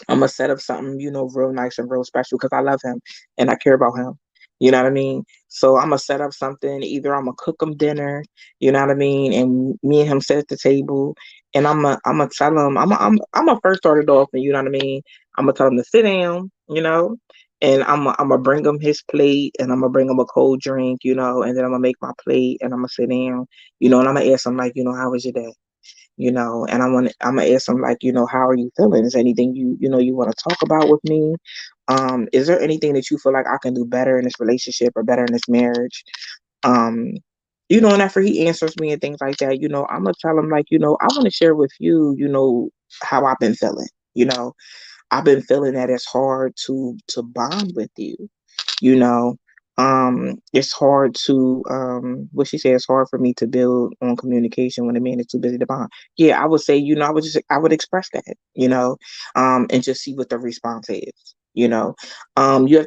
I'm gonna set up something, real nice and real special because I love him and I care about him. You know what I mean? So I'm gonna set up something. Either I'm gonna cook him dinner, you know what I mean, and me and him sit at the table, and I'm gonna tell him I'm gonna first start it off, and you know what I mean. I'm gonna tell him to sit down, and I'm gonna bring him his plate, and I'm gonna bring him a cold drink, and then I'm gonna make my plate, and I'm gonna sit down, and I'm gonna ask him like, how was your day? And I'm gonna ask him like, how are you feeling? Is there anything you want to talk about with me? Is there anything that you feel like I can do better in this relationship or better in this marriage? Um, and after he answers me and things like that, I'm gonna tell him like, I want to share with you, how I've been feeling. I've been feeling that it's hard to bond with you, you know. It's hard to what she said, it's hard for me to build on communication when a man is too busy to bond. Yeah, I would say, I would express that, and just see what the response is. You have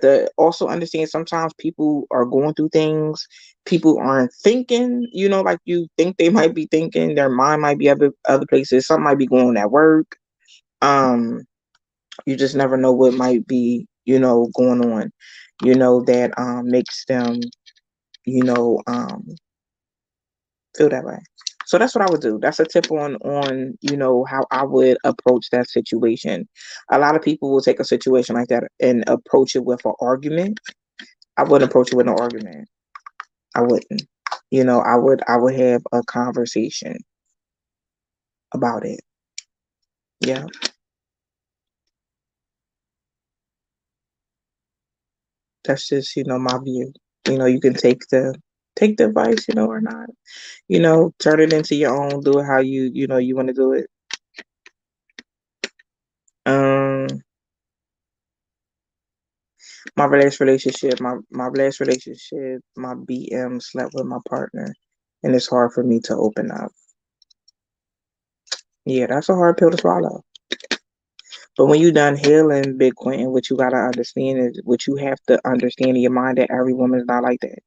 to also understand sometimes people are going through things, people aren't thinking, like you think they might be thinking, their mind might be other places, something might be going on at work. You just never know what might be, going on, that makes them, you know, um feel that way. So that's what I would do. That's a tip on, how I would approach that situation. A lot of people will take a situation like that and approach it with an argument. I wouldn't approach it with an argument. I wouldn't. I would have a conversation about it. Yeah. That's just, my view. You can take the advice, or not. Turn it into your own, do it how you want to do it. Um, my last relationship, my BM slept with my partner, and it's hard for me to open up. Yeah, that's a hard pill to swallow. But when you done healing, Big Quentin, what you gotta understand is what you have to understand in your mind that every woman is not like that.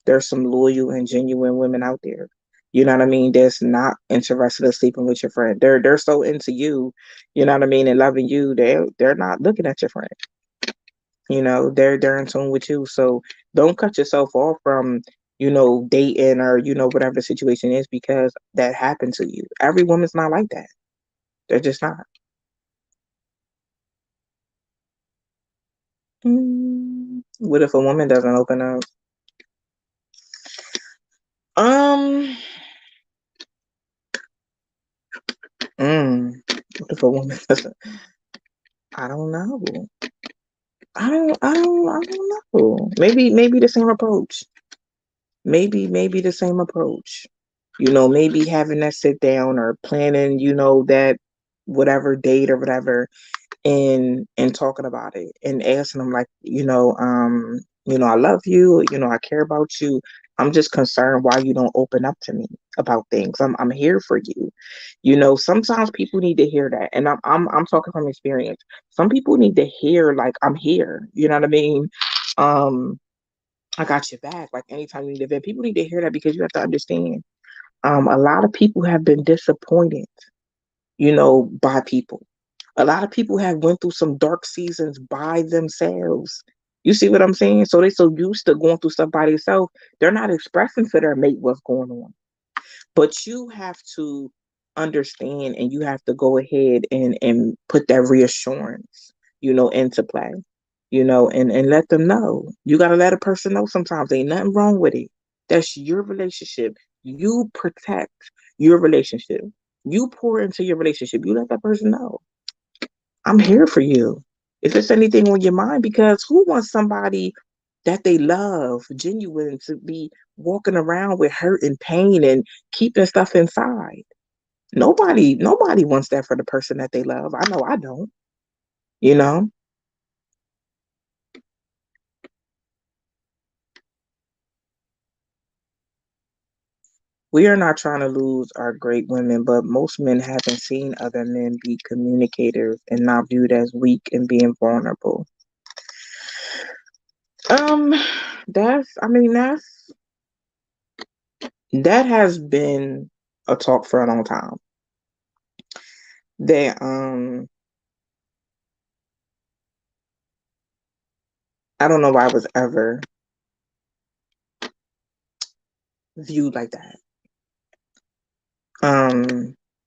There's some loyal and genuine women out there. You know what I mean? That's not interested in sleeping with your friend. They're so into you, you know what I mean, and loving you. They're not looking at your friend. They're in tune with you. So don't cut yourself off from, dating or, whatever the situation is because that happened to you. Every woman's not like that. They're just not. What if a woman doesn't open up? Um, what if a woman doesn't? I don't know. I don't know. Maybe the same approach. Maybe the same approach. Maybe having that sit down or planning, that whatever date or whatever, and talking about it and asking them like, I love you, I care about you. I'm just concerned why you don't open up to me about things. I'm here for you. Sometimes people need to hear that. And I'm talking from experience. Some people need to hear like I'm here. You know what I mean? Um, I got your back. Like anytime you need a vent, people need to hear that because you have to understand. A lot of people have been disappointed, by people. A lot of people have went through some dark seasons by themselves. You see what I'm saying? So they so used to going through stuff by themselves, they're not expressing to their mate what's going on. But you have to understand and you have to go ahead and put that reassurance, into play, and let them know. You gotta let a person know sometimes ain't nothing wrong with it. That's your relationship. You protect your relationship. You pour into your relationship. You let that person know. I'm here for you. If there's anything on your mind, because who wants somebody that they love, genuine, to be walking around with hurt and pain and keeping stuff inside? Nobody wants that for the person that they love. I know I don't, you know? We are not trying to lose our great women, but most men haven't seen other men be communicators and not viewed as weak and being vulnerable. Um, that has been a talk for a long time. That I don't know why it was ever viewed like that.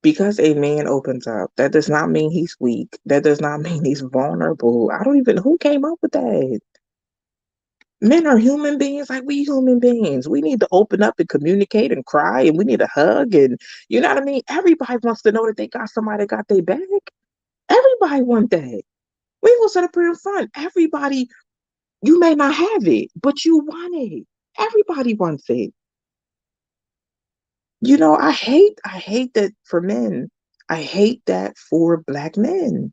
Because a man opens up, that does not mean he's weak. That does not mean he's vulnerable. I don't even who came up with that. Men are human beings like we human beings. We need to open up and communicate and cry and we need a hug and you know what I mean? Everybody wants to know that they got somebody that got their back. Everybody want that. We ain't gonna set up here in front. Everybody, you may not have it, but you want it. Everybody wants it. I hate that for men. I hate that for black men.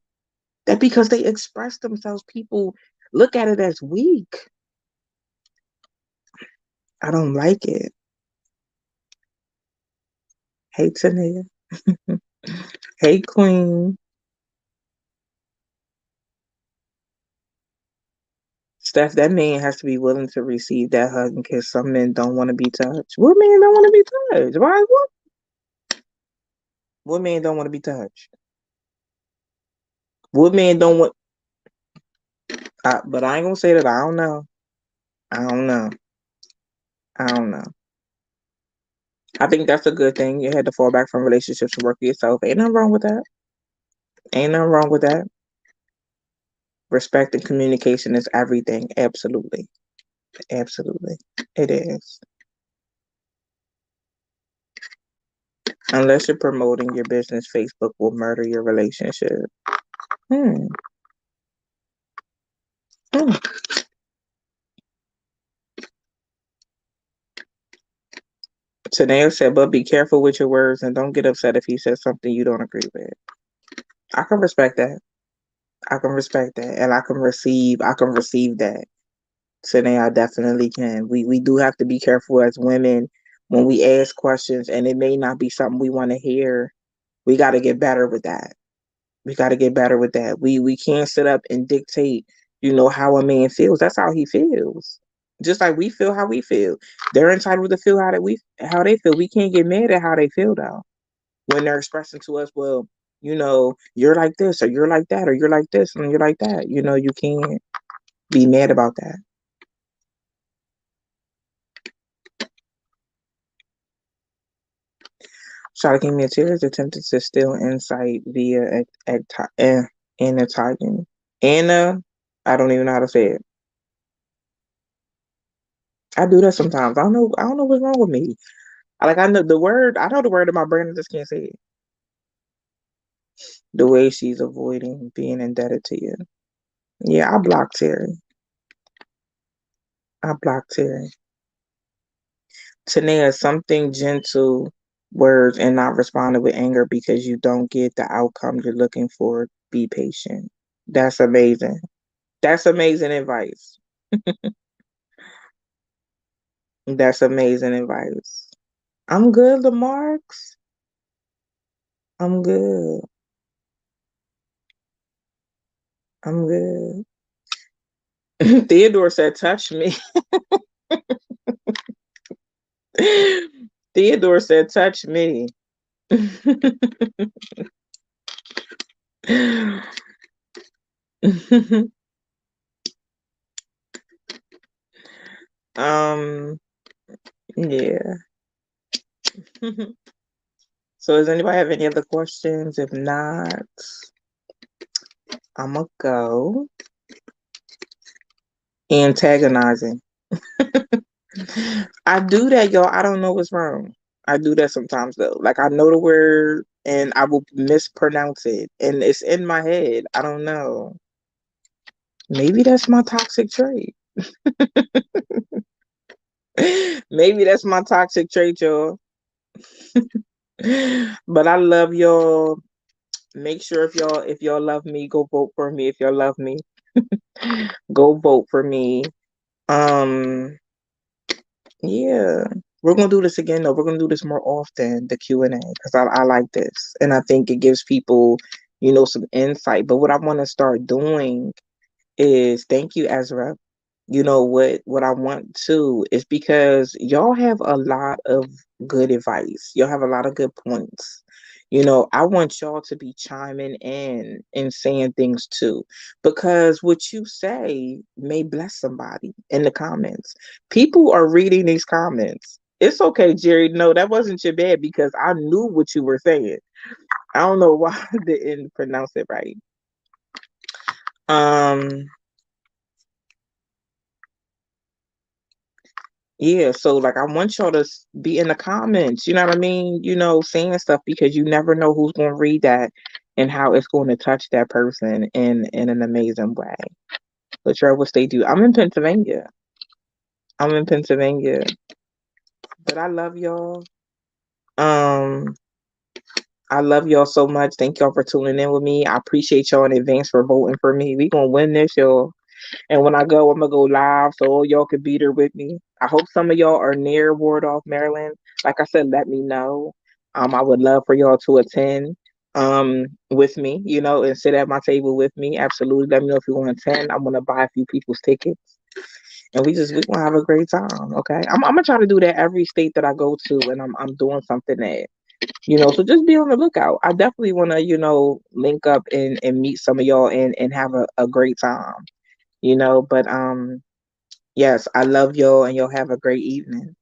That because they express themselves, people look at it as weak. I don't like it. Hey Tania. Hey Queen. Steph, that man has to be willing to receive that hug in case some men don't want to be touched. What men don't want to be touched? Why? What men don't want to be touched? What men don't want? But I ain't gonna say that. I don't know. I don't know. I don't know. I think that's a good thing. You had to fall back from relationships to work for yourself. Ain't nothing wrong with that. Ain't nothing wrong with that. Respect and communication is everything. Absolutely. Absolutely. It is. Unless you're promoting your business, Facebook will murder your relationship. Hmm. Hmm. Tanae said, but be careful with your words and don't get upset if he says something you don't agree with. I can respect that. I can respect that. And I can receive that. Tanae, I definitely can. We do have to be careful as women when we ask questions and it may not be something we want to hear. We gotta get better with that. We got to get better with that. We can't sit up and dictate, how a man feels. That's how he feels. Just like we feel how we feel. They're entitled to feel how they feel. We can't get mad at how they feel though. When they're expressing to us, well, you're like this or you're like that or you're like this and you're like that. You can't be mad about that. Shocking materials attempted to steal insight via an Italian. Anna, I don't even know how to say it. I do that sometimes. I don't know what's wrong with me. I know the word. I know the word in my brain. I just can't say it. The way she's avoiding being indebted to you. Yeah, I blocked Terry. I blocked Terry. Tania, something gentle words and not responding with anger because you don't get the outcome you're looking for. Be patient. That's amazing. That's amazing advice. That's amazing advice. I'm good, Lamarcus. I'm good. I'm good. Theodore said, touch me. Theodore said, touch me. um, yeah. So does anybody have any other questions? If not, I'ma go. Antagonizing. I do that, y'all. I don't know what's wrong. I do that sometimes though. Like I know the word and I will mispronounce it. And it's in my head. I don't know. Maybe that's my toxic trait. Maybe that's my toxic trait, y'all. But I love y'all. Make sure if y'all love me, go vote for me. If y'all love me, go vote for me. Um, yeah. We're gonna do this again though. We're gonna do this more often, the Q&A, because I like this. And I think it gives people, some insight. But what I want to start doing is thank you, Ezra. What I want to is because y'all have a lot of good advice. Y'all have a lot of good points. I want y'all to be chiming in and saying things too, because what you say may bless somebody in the comments. People are reading these comments. It's okay, Jerry. No, that wasn't your bad because I knew what you were saying. I don't know why I didn't pronounce it right. Um, Yeah, so like I want y'all to be in the comments, you know what I mean? Saying stuff because you never know who's going to read that and how it's going to touch that person in an amazing way. Latrell, what state do? I'm in Pennsylvania. I'm in Pennsylvania, but I love y'all. Um, I love y'all so much. Thank y'all for tuning in with me. I appreciate y'all in advance for voting for me. We gonna win this, y'all. And when I go, I'm gonna go live so all y'all can be there with me. I hope some of y'all are near Wardolph, Maryland. Like I said, let me know. I would love for y'all to attend with me, and sit at my table with me. Absolutely. Let me know if you want to attend. I'm gonna buy a few people's tickets. And we gonna have a great time. Okay. I'm gonna try to do that every state that I go to and I'm doing something that, so just be on the lookout. I definitely wanna, link up and meet some of y'all and have a great time. But yes, I love y'all and y'all have a great evening.